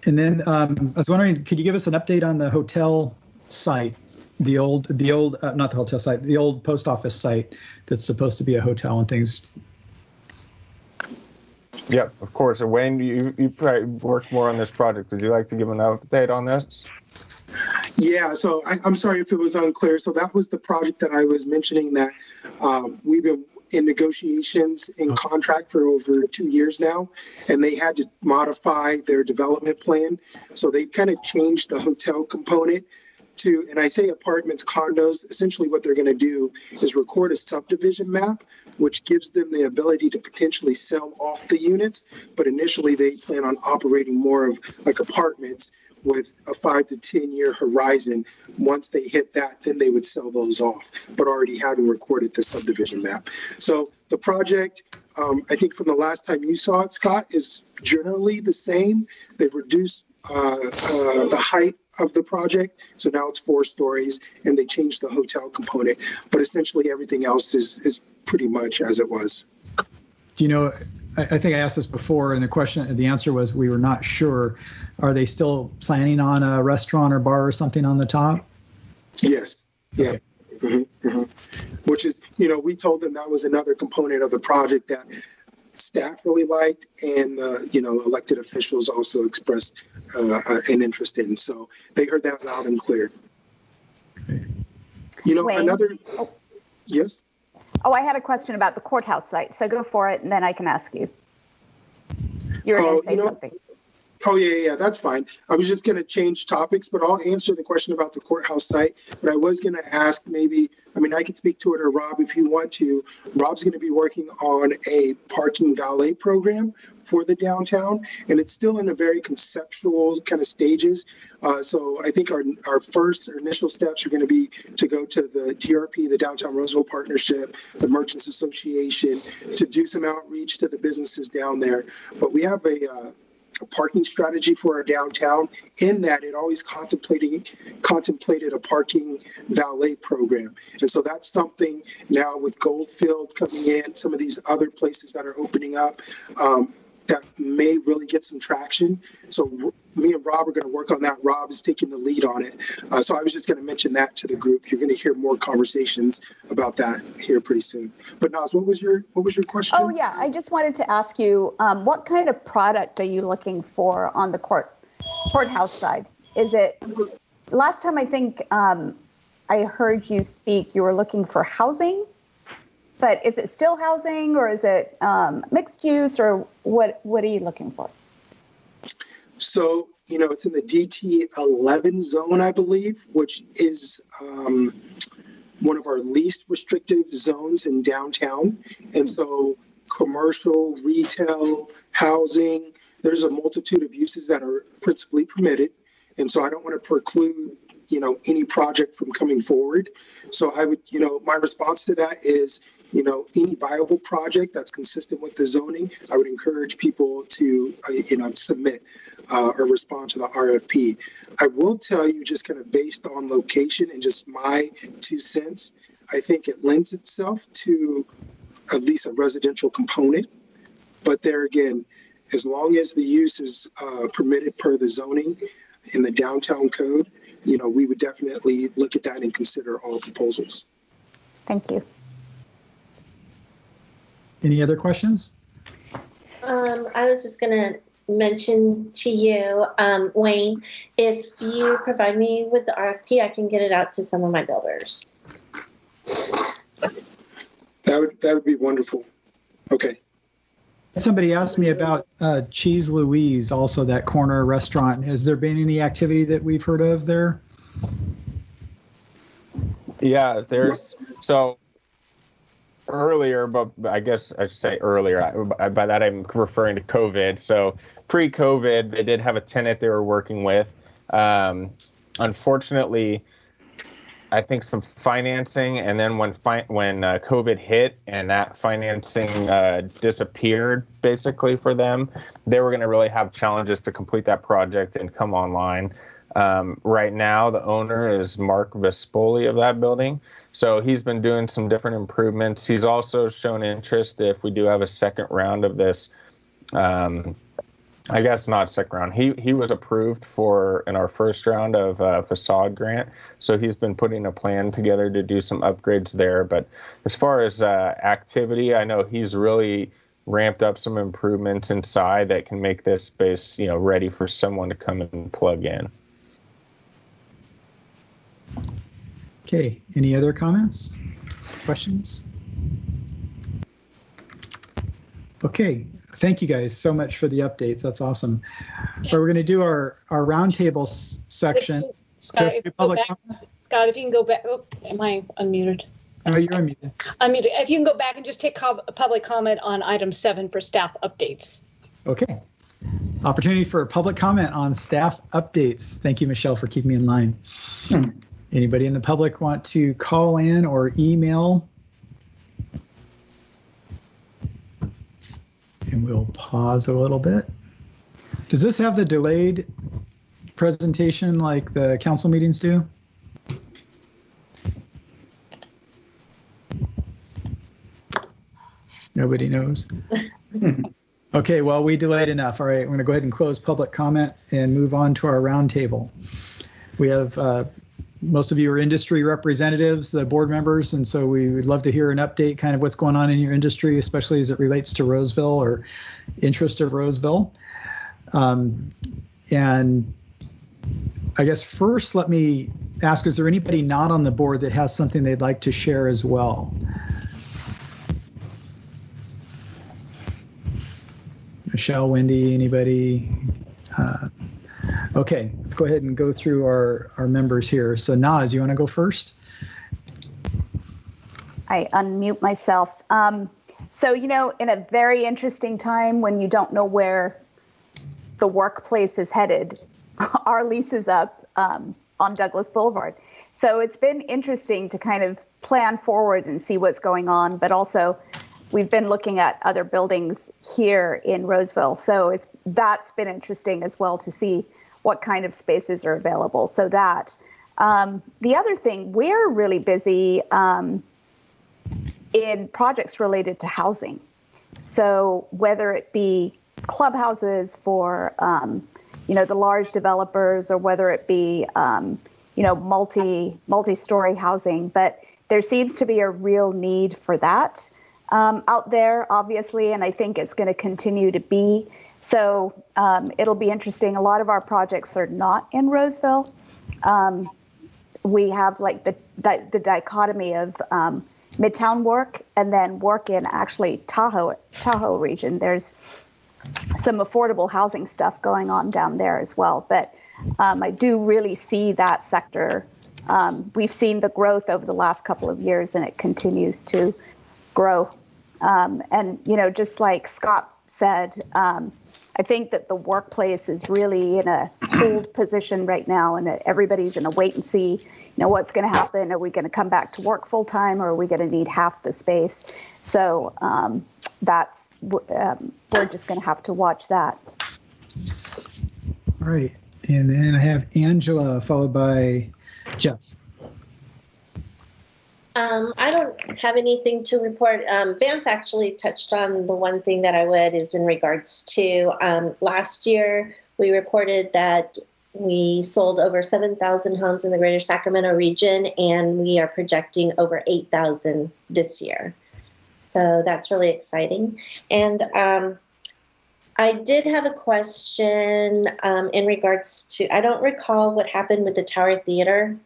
And then I was wondering, could you give us an update on the hotel site? The old, not the hotel site, the old post office site that's supposed to be a hotel and things. Yep, of course. And Wayne, you probably worked more on this project. Would you like to give an update on this? Yeah, so I'm sorry if it was unclear. So that was the project that I was mentioning that we've been in negotiations in contract for over 2 years now, and they had to modify their development plan. So they kind of changed the hotel component to, and I say apartments, condos, essentially what they're going to do is record a subdivision map, which gives them the ability to potentially sell off the units. But initially they plan on operating more of like apartments with a 5 to 10 year horizon. Once they hit that, then they would sell those off, but already having recorded the subdivision map. So the project, I think from the last time you saw it, Scott, is generally the same. They've reduced the height of the project, so now it's 4 stories, and they changed the hotel component. But essentially everything else is pretty much as it was. Do you know, I think I asked this before, and the answer was we were not sure. Are they still planning on a restaurant or bar or something on the top? Yes. Yeah. Okay. Which is, we told them that was another component of the project that staff really liked, and elected officials also expressed an interest in. So they heard that loud and clear. Okay. Wayne? Yes. Oh, I had a question about the courthouse site, so go for it, and then I can ask you. You were going to say something. Oh, yeah, that's fine. I was just going to change topics, but I'll answer the question about the courthouse site. But I was going to ask I could speak to it, or Rob, if you want to. Rob's going to be working on a parking valet program for the downtown, and it's still in a very conceptual kind of stages. So I think our first initial steps are going to be to go to the GRP, the Downtown Roseville Partnership, the Merchants Association, to do some outreach to the businesses down there. But we have a parking strategy for our downtown, in that it always contemplated a parking valet program. And so that's something now with Goldfield coming in, some of these other places that are opening up, that may really get some traction. So me and Rob are going to work on that. Rob is taking the lead on it. So I was just going to mention that to the group. You're going to hear more conversations about that here pretty soon. But Naz, what was your question? Oh yeah, I just wanted to ask you, what kind of product are you looking for on the courthouse side? Is it, last time I think I heard you speak, you were looking for housing? But is it still housing, or is it mixed use, or what are you looking for? So, it's in the DT11 zone, I believe, which is one of our least restrictive zones in downtown. And so commercial, retail, housing, there's a multitude of uses that are principally permitted. And so I don't want to preclude, any project from coming forward. So I would, my response to that is, any viable project that's consistent with the zoning, I would encourage people to, submit or respond to the RFP. I will tell you, just kind of based on location and just my 2 cents, I think it lends itself to at least a residential component. But there again, as long as the use is permitted per the zoning in the downtown code, we would definitely look at that and consider all proposals. Thank you. Any other questions? I was just going to mention to you, Wayne, if you provide me with the RFP, I can get it out to some of my builders. That would be wonderful. Okay. Somebody asked me about Cheese Louise, also that corner restaurant. Has there been any activity that we've heard of there? Yeah, so earlier, but I guess I should say earlier. By that, I'm referring to COVID. So pre-COVID, they did have a tenant they were working with. Unfortunately, I think some financing, and then when COVID hit and that financing disappeared, basically for them, they were going to really have challenges to complete that project and come online. Right now, the owner is Mark Vespoli of that building, so he's been doing some different improvements. He's also shown interest if we do have a second round of this. I guess not second round. He was approved in our first round of facade grant, so he's been putting a plan together to do some upgrades there. But as far as activity, I know he's really ramped up some improvements inside that can make this space, ready for someone to come and plug in. Okay, any other comments, questions? Okay, thank you guys so much for the updates. That's awesome. But we're going to do our roundtable section. Scott, if you can go back. Oh, am I unmuted? Oh, you're unmuted. Unmuted. If you can go back and just take public comment on item 7 for staff updates. Okay. Opportunity for public comment on staff updates. Thank you, Michelle, for keeping me in line. Anybody in the public want to call in or email? And we'll pause a little bit. Does this have the delayed presentation like the council meetings do? Nobody knows. Okay, well, we delayed enough. All right, we're going to go ahead and close public comment and move on to our roundtable. We have most of you are industry representatives, the board members, and so we would love to hear an update, kind of what's going on in your industry, especially as it relates to Roseville or interest of Roseville. And I guess first, let me ask, is there anybody not on the board that has something they'd like to share as well? Michelle, Wendy, anybody? Okay, let's go ahead and go through our members here. So Naz, you want to go first? I unmute myself. So, in a very interesting time when you don't know where the workplace is headed, our lease is up on Douglas Boulevard. So it's been interesting to kind of plan forward and see what's going on, but also we've been looking at other buildings here in Roseville. So that's been interesting as well to see what kind of spaces are available. So that. The other thing, we're really busy in projects related to housing. So whether it be clubhouses for, the large developers, or whether it be, multi-story housing, but there seems to be a real need for that out there, obviously, and I think it's going to continue to be. So it'll be interesting. A lot of our projects are not in Roseville. We have like the dichotomy of Midtown work and then work in actually Tahoe region. There's some affordable housing stuff going on down there as well. But I do really see that sector. We've seen the growth over the last couple of years, and it continues to grow. And, just like Scott said, I think that the workplace is really in a cold position right now, and that everybody's in a wait and see, what's going to happen. Are we going to come back to work full time, or are we going to need half the space? So we're just going to have to watch that. All right. And then I have Angela followed by Jeff. I don't have anything to report. Vance actually touched on the one thing that I would is in regards to last year, we reported that we sold over 7,000 homes in the greater Sacramento region, and we are projecting over 8,000 this year. So that's really exciting. And I did have a question in regards to, I don't recall what happened with the Tower Theater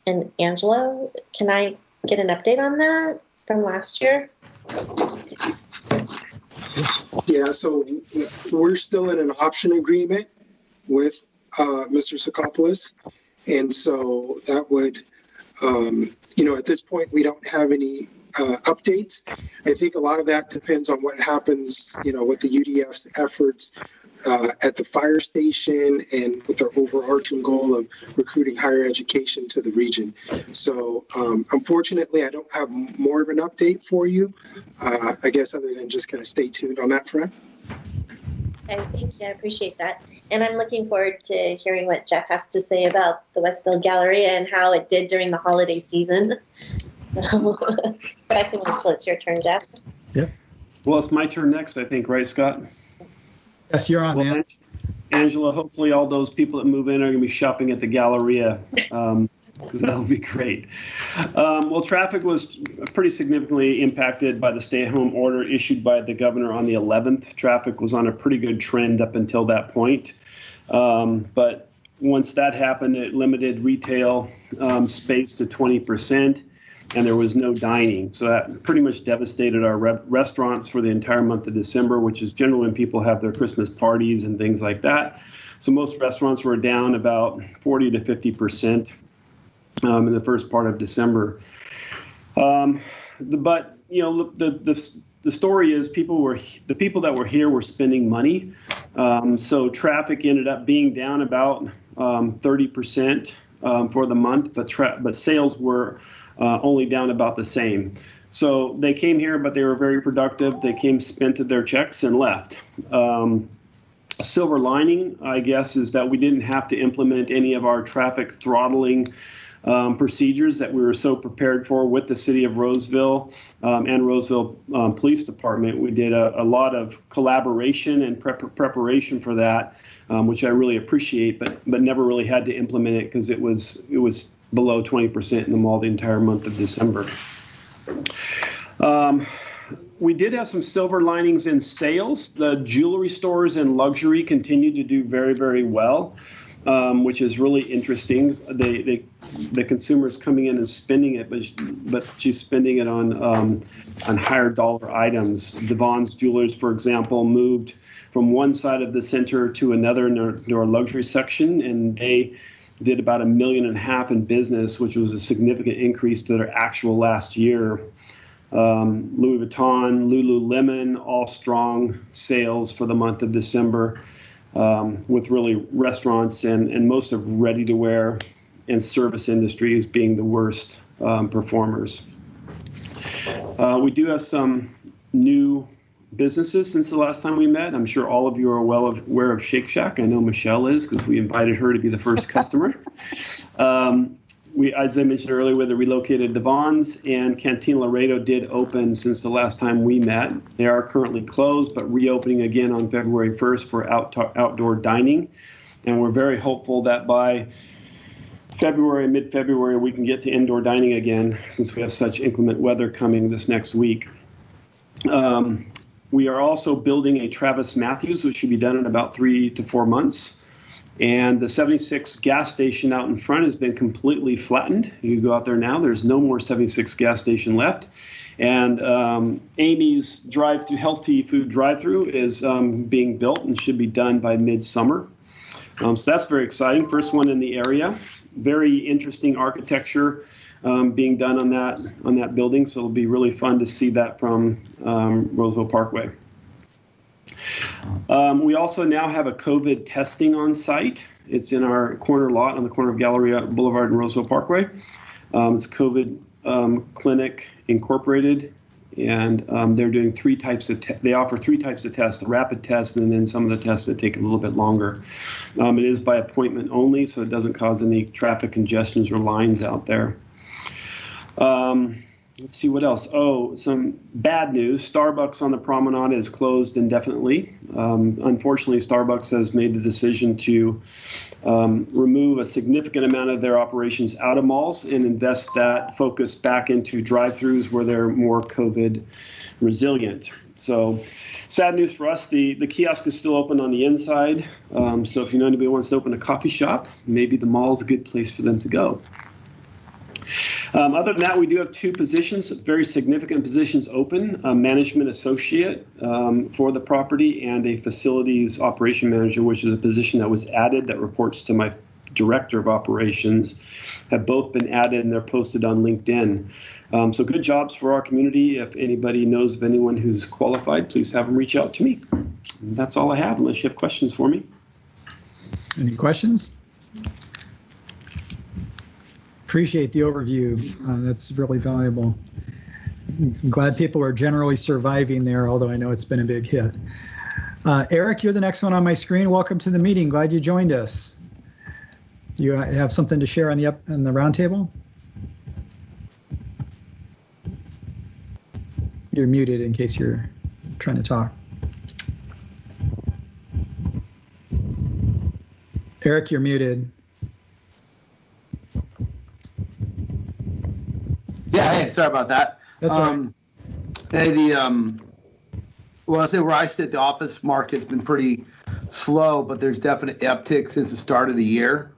and Angelo. Can I get an update on that from last year? Yeah, so we're still in an option agreement with Mr. Sakopoulos. And so that would, at this point, we don't have any updates. I think a lot of that depends on what happens, with the UDF's efforts at the fire station and with their overarching goal of recruiting higher education to the region. So unfortunately, I don't have more of an update for you, I guess, other than just kind of stay tuned on that front. Okay, thank you. I appreciate that. And I'm looking forward to hearing what Jeff has to say about the Westville Galleria and how it did during the holiday season. But I can wait till it's your turn, Jeff. Yep. Well, it's my turn next, I think, right, Scott? Yes, you're on, man. Angela, hopefully all those people that move in are going to be shopping at the Galleria. That'll be great. Well, traffic was pretty significantly impacted by the stay-at-home order issued by the governor on the 11th. Traffic was on a pretty good trend up until that point. But once that happened, it limited retail space to 20%, and there was no dining. So that pretty much devastated our restaurants for the entire month of December, which is generally when people have their Christmas parties and things like that. So most restaurants were down about 40 to 50% in the first part of December. But you know, the story is the people that were here were spending money. So traffic ended up being down about 30% for the month, but sales were only down about the same. So they came here, but they were very productive. They came, spent their checks, and left. A silver lining, I guess, is that we didn't have to implement any of our traffic throttling procedures that we were so prepared for with the city of Roseville and Roseville Police Department. We did a lot of collaboration and preparation for that, which I really appreciate, but never really had to implement it because it was below 20% in the mall the entire month of December. We did have some silver linings in sales. The jewelry stores and luxury continued to do very, very well, which is really interesting. The consumer's coming in and spending it, but she's spending it on higher dollar items. Devon's Jewelers, for example, moved from one side of the center to another in their luxury section, and they did about $1.5 million in business, which was a significant increase to their actual last year. Louis Vuitton, Lululemon, all strong sales for the month of December, with really restaurants and most of ready-to-wear and service industries being the worst performers. We do have some new businesses since the last time we met. I'm sure all of you are well aware of Shake Shack. I know Michelle is because we invited her to be the first customer. As I mentioned earlier, we relocated Devon's, and Cantina Laredo did open since the last time we met. They are currently closed, but reopening again on February 1st for outdoor dining. And we're very hopeful that by mid-February, we can get to indoor dining again since we have such inclement weather coming this next week. We are also building a Travis Matthews, which should be done in about 3 to 4 months. And the 76 gas station out in front has been completely flattened. You can go out there now. There's no more 76 gas station left. And Amy's drive-through, healthy food drive-through is being built and should be done by midsummer. So that's very exciting. First one in the area. Very interesting architecture being done on that building. So it'll be really fun to see that from Roseville Parkway. We also now have a COVID testing on site. It's in our corner lot on the corner of Galleria Boulevard and Roseville Parkway. It's COVID Clinic Incorporated, and they're doing 3 types of they offer 3 types of tests: a rapid test, and then some of the tests that take a little bit longer. It is by appointment only, so it doesn't cause any traffic congestions or lines out there. Let's see what else. Oh, some bad news. Starbucks on the Promenade is closed indefinitely. Unfortunately, Starbucks has made the decision to remove a significant amount of their operations out of malls and invest that focus back into drive-thrus where they're more COVID resilient. So sad news for us. The kiosk is still open on the inside. So if you know anybody who wants to open a coffee shop, maybe the mall is a good place for them to go. Other than that, we do have 2 positions, very significant positions open, a management associate for the property and a facilities operation manager, which is a position that was added that reports to my director of operations, have both been added and they're posted on LinkedIn. So good jobs for our community. If anybody knows of anyone who's qualified, please have them reach out to me. And that's all I have, unless you have questions for me. Any questions? Appreciate the overview. That's really valuable. I'm glad people are generally surviving there, although I know it's been a big hit. Eric, you're the next one on my screen. Welcome to the meeting. Glad you joined us. Do you have something to share on the roundtable? You're muted in case you're trying to talk. Eric, you're muted. Yeah, hey, sorry about that. That's all right. Hey, well, I say where I sit, the office market's been pretty slow, but there's definite uptick since the start of the year.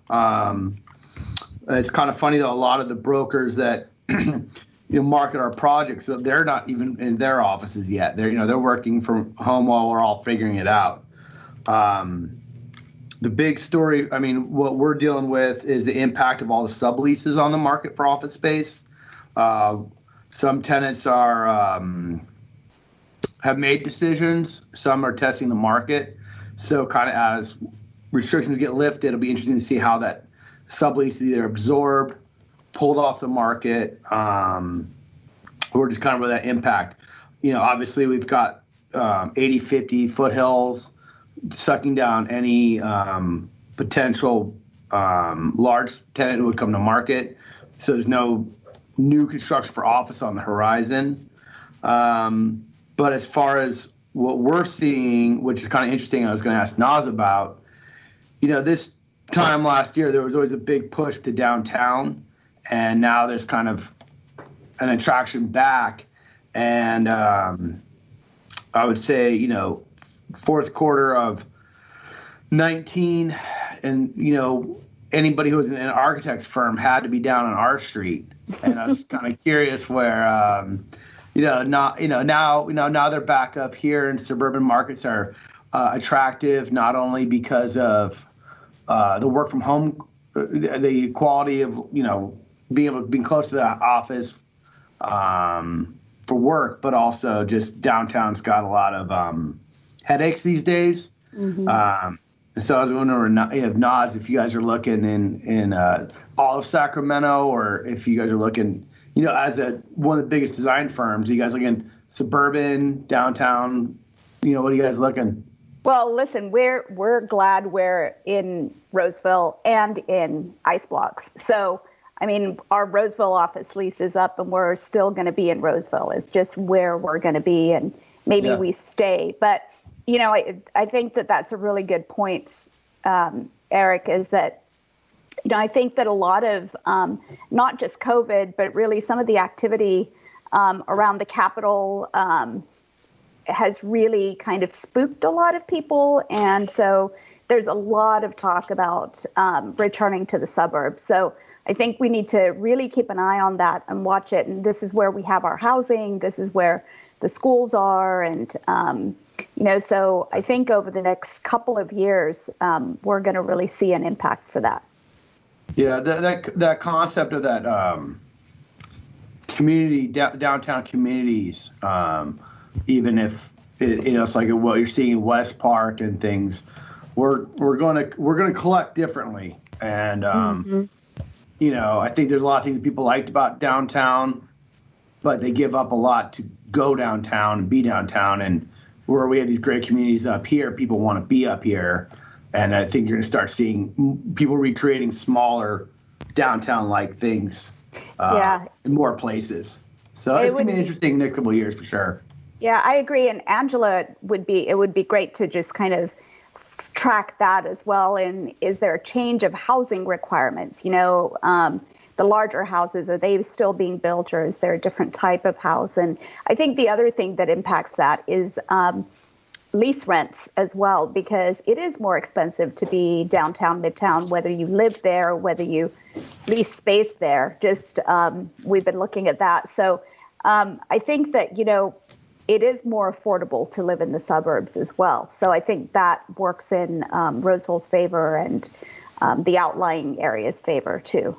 It's kind of funny though, a lot of the brokers that market our projects, so they're not even in their offices yet. They're working from home while we're all figuring it out. The big story, what we're dealing with is the impact of all the subleases on the market for office space. Some tenants have made decisions. Some are testing the market. So kind of as restrictions get lifted, it'll be interesting to see how that sublease is either absorbed, pulled off the market, or just kind of with that impact. Obviously we've got 80, 50 foothills sucking down any potential large tenant who would come to market. So there's no new construction for office on the horizon. But as far as what we're seeing, which is kind of interesting, I was going to ask Naz about, this time last year, there was always a big push to downtown, and now there's kind of an attraction back. And I would say, fourth quarter of 19, and, anybody who was in an architect's firm had to be down on our street. And I was kind of curious where, now they're back up here, and suburban markets are attractive, not only because of the work from home, the quality of, being close to the office for work, but also just downtown's got a lot of headaches these days. Mm-hmm. So I was wondering if Naz, if you guys are looking in all of Sacramento, or if you guys are looking, as one of the biggest design firms, are you guys looking suburban, downtown? What are you guys looking? Well, listen, we're glad we're in Roseville and in ice blocks. So, our Roseville office lease is up, and we're still going to be in Roseville. It's just where we're going to be, and maybe we stay. But, I think that that's a really good point, Eric, is that, I think that a lot of, not just COVID, but really some of the activity around the Capitol has really kind of spooked a lot of people. And so there's a lot of talk about returning to the suburbs. So I think we need to really keep an eye on that and watch it. And this is where we have our housing. This is where the schools are. And, so I think over the next couple of years, we're going to really see an impact for that. Yeah, that concept of that community, downtown communities, even if it's like what you're seeing in West Park and things, we're going to collect differently. And I think there's a lot of things that people liked about downtown, but they give up a lot to go downtown and be downtown. And where we have these great communities up here, people want to be up here. And I think you're going to start seeing people recreating smaller downtown-like things in more places. So it's going to be interesting next couple of years for sure. Yeah, I agree. And Angela, it would be great to just kind of track that as well. And is there a change of housing requirements? The larger houses, are they still being built, or is there a different type of house? And I think the other thing that impacts that is lease rents as well, because it is more expensive to be downtown, midtown, whether you live there or whether you lease space there. Just we've been looking at that. So I think that, it is more affordable to live in the suburbs as well. So I think that works in Roseville's favor and the outlying areas' favor too.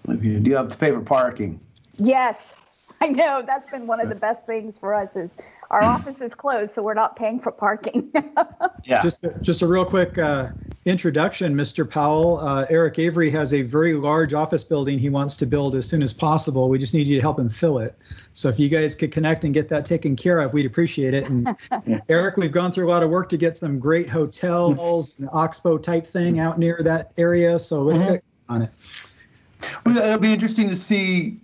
Do you have to pay for parking? Yes, I know. That's been one of the best things for us is our office is closed, so we're not paying for parking. Yeah. Just a real quick introduction, Mr. Powell. Eric Avery has a very large office building he wants to build as soon as possible. We just need you to help him fill it. So if you guys could connect and get that taken care of, we'd appreciate it. And Eric, we've gone through a lot of work to get some great hotels, an Oxbow type thing out near that area. So let's get on it. Well, it'll be interesting to see,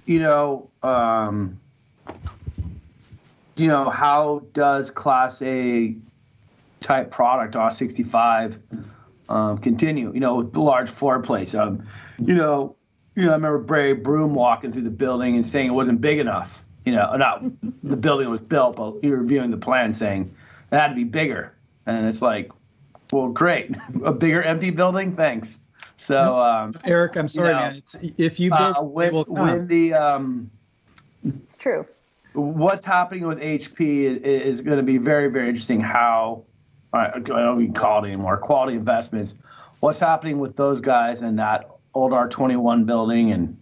how does Class A type product on 65 continue? With the large floor plates. I remember Barry Broom walking through the building and saying it wasn't big enough. Not the building was built, but you were reviewing the plan saying it had to be bigger. And it's like, well, great. A bigger empty building? Thanks. So, Eric, I'm sorry, man. It's, if you build, they will come. when the It's true. what's happening with HP is going to be very, very interesting. How I don't even call it anymore. Quality investments. What's happening with those guys and that old R21 building and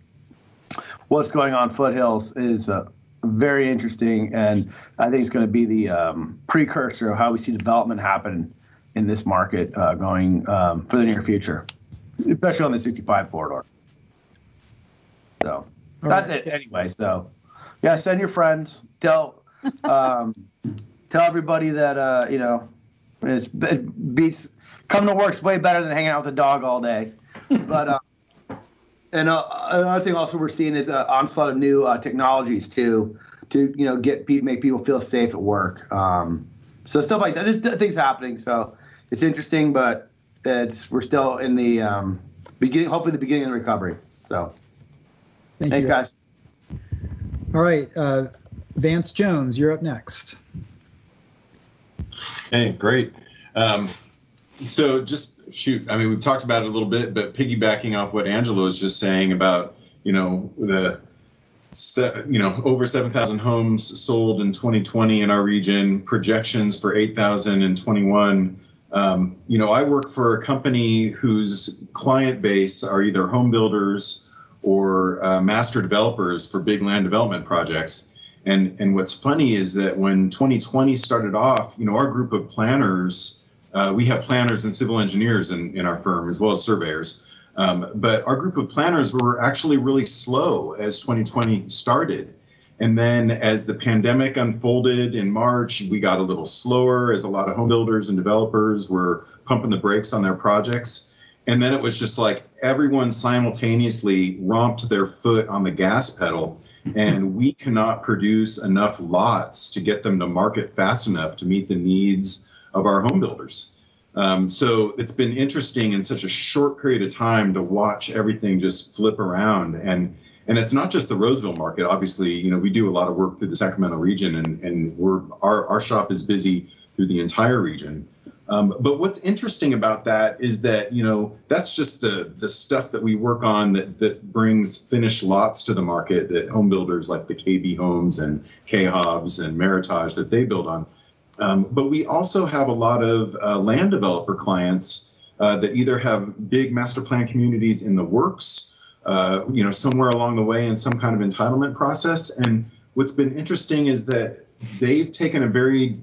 what's going on Foothills is very interesting, and I think it's going to be the precursor of how we see development happen in this market going for the near future, especially on the 65 corridor. So that's it anyway. So yeah, send your friends. Tell everybody that it beats coming to work's way better than hanging out with the dog all day. But and another thing also we're seeing is an onslaught of new technologies to make people feel safe at work. So stuff like that. There's things happening. So it's interesting, but we're still in the beginning. Hopefully, the beginning of the recovery. So thanks, guys. All right, Vance Jones, you're up next. Hey, great. So just shoot. I mean, we've talked about it a little bit, but piggybacking off what Angela was just saying about, over 7,000 homes sold in 2020 in our region, projections for 8,000 in 21. I work for a company whose client base are either home builders or master developers for big land development projects. And what's funny is that when 2020 started off, our group of planners, we have planners and civil engineers in our firm, as well as surveyors. But our group of planners were actually really slow as 2020 started. And then as the pandemic unfolded in March, we got a little slower as a lot of home builders and developers were pumping the brakes on their projects. And then it was just like everyone simultaneously romped their foot on the gas pedal. And we cannot produce enough lots to get them to market fast enough to meet the needs of our home builders. So it's been interesting in such a short period of time to watch everything just flip around. And it's not just the Roseville market. Obviously, we do a lot of work through the Sacramento region, and our shop is busy through the entire region. But what's interesting about that is that, that's just the stuff that we work on that brings finished lots to the market that home builders like the KB Homes and K Hobbs and Meritage that they build on. But we also have a lot of land developer clients that either have big master plan communities in the works, somewhere along the way in some kind of entitlement process. And what's been interesting is that they've taken a very,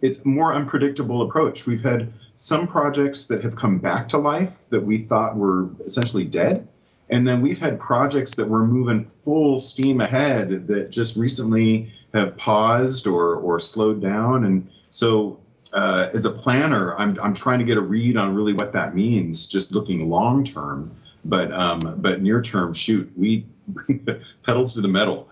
it's more unpredictable approach. We've had some projects that have come back to life that we thought were essentially dead. And then we've had projects that were moving full steam ahead that just recently have paused or slowed down. And so as a planner, I'm trying to get a read on really what that means, just looking long term. But near term, shoot, we pedals to the metal.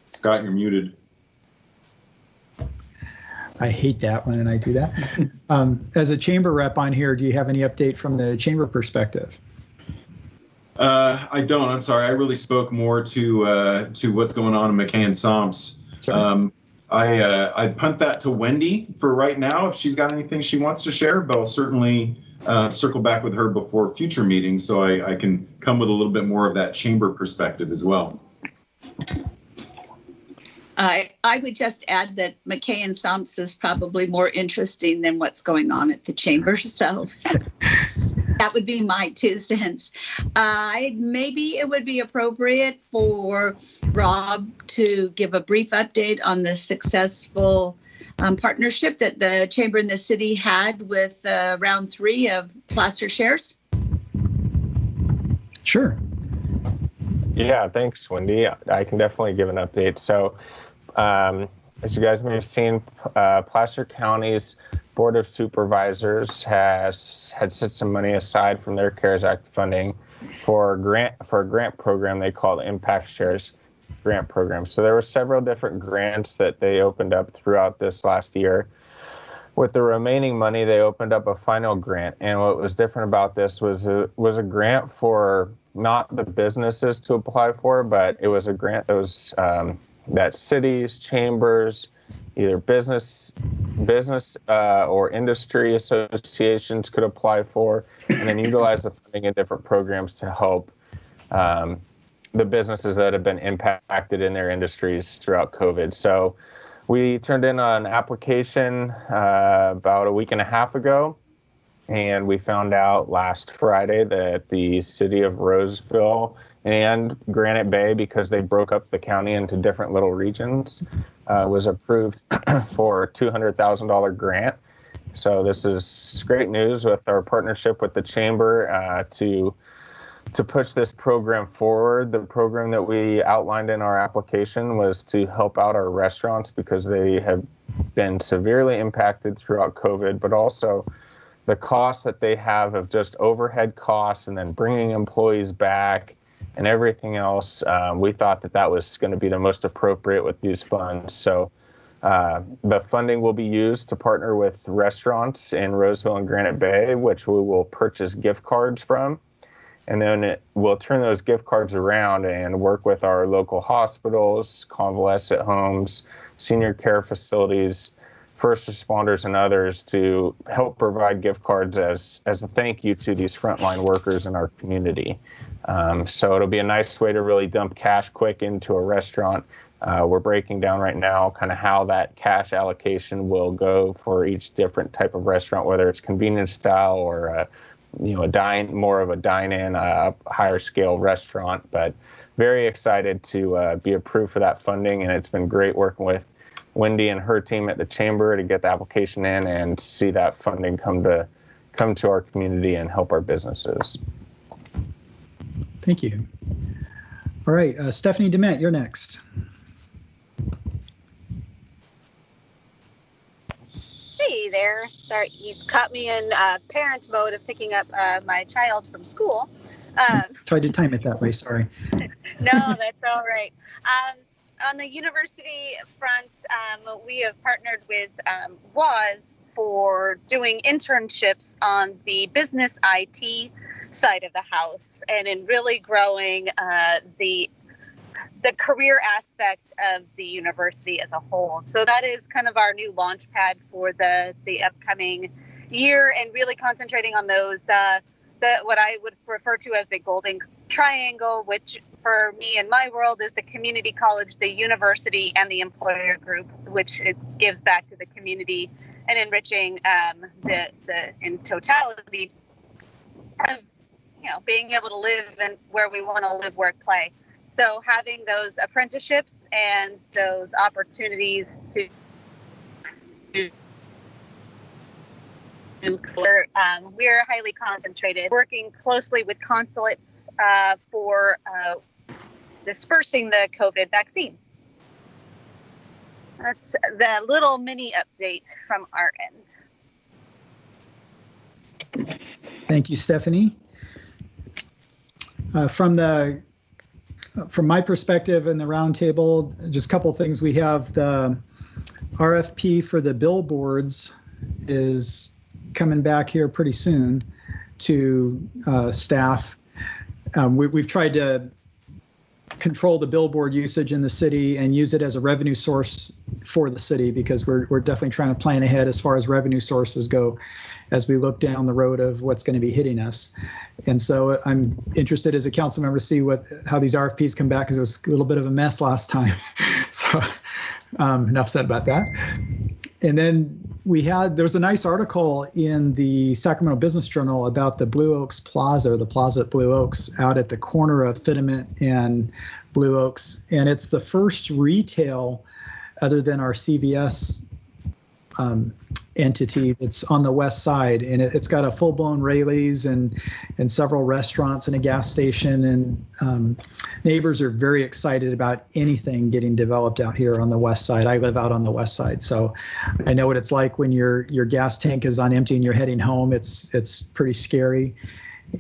Scott, you're muted. I hate that when I do that. As a chamber rep on here, do you have any update from the chamber perspective? I don't. I'm sorry. I really spoke more to what's going on in McKay and Somps. I punt that to Wendy for right now if she's got anything she wants to share, but I'll certainly circle back with her before future meetings so I can come with a little bit more of that chamber perspective as well. I would just add that McKay and Somps is probably more interesting than what's going on at the chamber. So that would be my 2 cents. Maybe it would be appropriate for Rob to give a brief update on the successful partnership that the chamber and the city had with round 3 of Placer Shares. Sure. Yeah, thanks, Wendy. I can definitely give an update. So, as you guys may have seen, Placer County's Board of Supervisors had set some money aside from their CARES Act funding for a grant program they call the Impact Shares grant program. So there were several different grants that they opened up throughout this last year. With the remaining money, they opened up a final grant, and what was different about this was a grant for not the businesses to apply for, but it was a grant that was that cities, chambers, either business or industry associations could apply for, and then utilize the funding in different programs to help the businesses that have been impacted in their industries throughout COVID. So we turned in an application about a week and a half ago, and we found out last Friday that the city of Roseville and Granite Bay, because they broke up the county into different little regions, was approved for a $200,000 grant. So this is great news with our partnership with the chamber to push this program forward. The program that we outlined in our application was to help out our restaurants because they have been severely impacted throughout COVID, but also the costs that they have of just overhead costs and then bringing employees back and everything else. We thought that was going to be the most appropriate with these funds. So the funding will be used to partner with restaurants in Roseville and Granite Bay, which we will purchase gift cards from. And then we'll turn those gift cards around and work with our local hospitals, convalescent homes, senior care facilities, first responders, and others to help provide gift cards as a thank you to these frontline workers in our community. So it'll be a nice way to really dump cash quick into a restaurant. We're breaking down right now kind of how that cash allocation will go for each different type of restaurant, whether it's convenience style or more of a dine-in, higher scale restaurant. But very excited to be approved for that funding, and it's been great working with Wendy and her team at the chamber to get the application in and see that funding come to our community and help our businesses. Thank you. All right, Stephanie DeMent, you're next. Hey there. Sorry, you caught me in parent mode of picking up my child from school. Tried to time it that way, sorry. No, that's all right. On the university front, we have partnered with WAS for doing internships on the business IT side of the house and in really growing the career aspect of the university as a whole. So that is kind of our new launch pad for the upcoming year, and really concentrating on those, what I would refer to as the golden triangle, which for me in my world is the community college, the university, and the employer group, which it gives back to the community and enriching the in totality of being able to live and where we want to live, work, play. So having those apprenticeships and those opportunities to we're highly concentrated, working closely with consulates for dispersing the COVID vaccine. That's the little mini update from our end. Thank you, Stephanie. From my perspective in the roundtable, just a couple things. We have the RFP for the billboards is coming back here pretty soon to staff. We've tried to control the billboard usage in the city and use it as a revenue source for the city, because we're definitely trying to plan ahead as far as revenue sources go as we look down the road of what's going to be hitting us. And so I'm interested as a council member to see how these RFPs come back, because it was a little bit of a mess last time. So enough said about that. And then there was a nice article in the Sacramento Business Journal about the Blue Oaks Plaza, or the plaza at Blue Oaks, out at the corner of Fitiment and Blue Oaks. And it's the first retail other than our CVS entity that's on the west side, and it's got a full-blown Rayleigh's and several restaurants and a gas station, and neighbors are very excited about anything getting developed out here on the west side. I live out on the west side, so I know what it's like when your gas tank is on empty and you're heading home. It's pretty scary,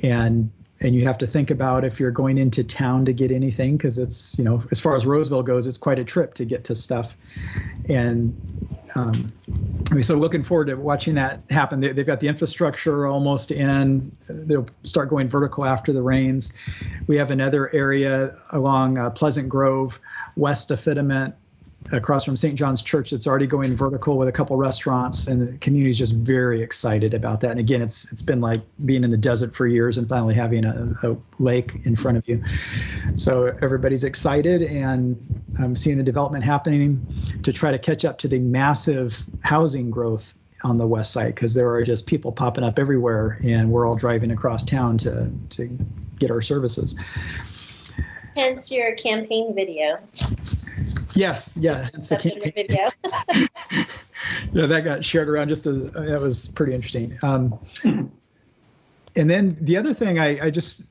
and you have to think about if you're going into town to get anything, because it's, as far as Roseville goes, it's quite a trip to get to stuff. And So looking forward to watching that happen. They've got the infrastructure almost in. They'll start going vertical after the rains. We have another area along Pleasant Grove, west of Fitiment, across from St. John's Church, that's already going vertical with a couple restaurants, and the community is just very excited about that. And again, it's been like being in the desert for years and finally having a lake in front of you. So everybody's excited, and I'm seeing the development happening to try to catch up to the massive housing growth on the west side, because there are just people popping up everywhere, and we're all driving across town to get our services. Hence your campaign video. Yes, yeah, it's the campaign video. Yeah, that got shared around that was pretty interesting. And then the other thing I just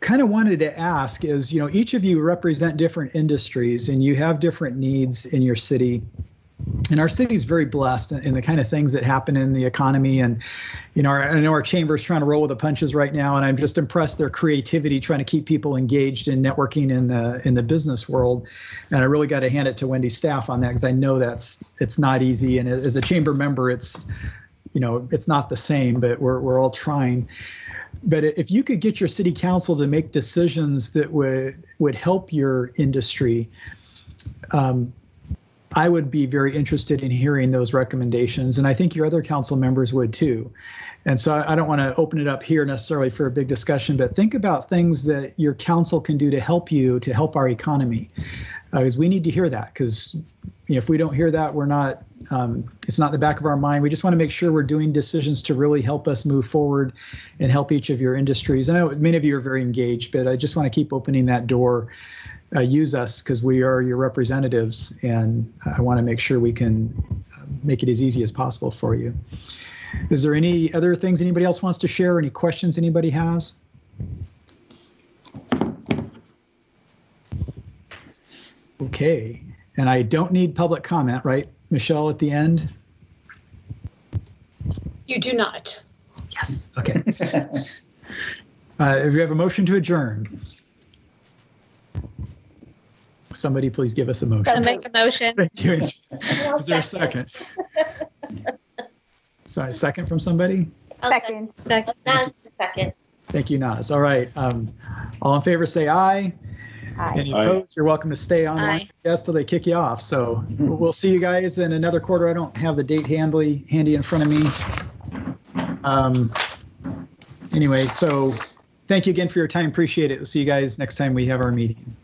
kind of wanted to ask is, each of you represent different industries and you have different needs in your city. And our city is very blessed in the kind of things that happen in the economy. And, I know our chamber is trying to roll with the punches right now, and I'm just impressed their creativity trying to keep people engaged in networking in the business world. And I really got to hand it to Wendy's staff on that, because I know it's not easy. And as a chamber member, it's not the same, but we're all trying. But if you could get your city council to make decisions that would help your industry, I would be very interested in hearing those recommendations, and I think your other council members would too. And so I don't want to open it up here necessarily for a big discussion, but think about things that your council can do to help our economy, because we need to hear that. Because if we don't hear that, we're not. It's not in the back of our mind. We just want to make sure we're doing decisions to really help us move forward and help each of your industries. I know many of you are very engaged, but I just want to keep opening that door. Use us, because we are your representatives, and I want to make sure we can make it as easy as possible for you. Is there any other things anybody else wants to share? Any questions anybody has? Okay, and I don't need public comment, right, Michelle, at the end? You do not. Yes. Okay. We have a motion to adjourn. Somebody please give us a motion. I'll make a motion. Thank you. Is there a second? Sorry, second from somebody? Second. Second. Thank you, Naz. All right. All in favor, say aye. Aye. Any opposed, you're welcome to stay online, yes, till they kick you off. So we'll see you guys in another quarter. I don't have the date handy in front of me. Anyway, so thank you again for your time. Appreciate it. We'll see you guys next time we have our meeting.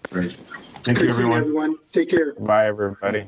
Great. Thank you, everyone. Take care. Bye, everybody.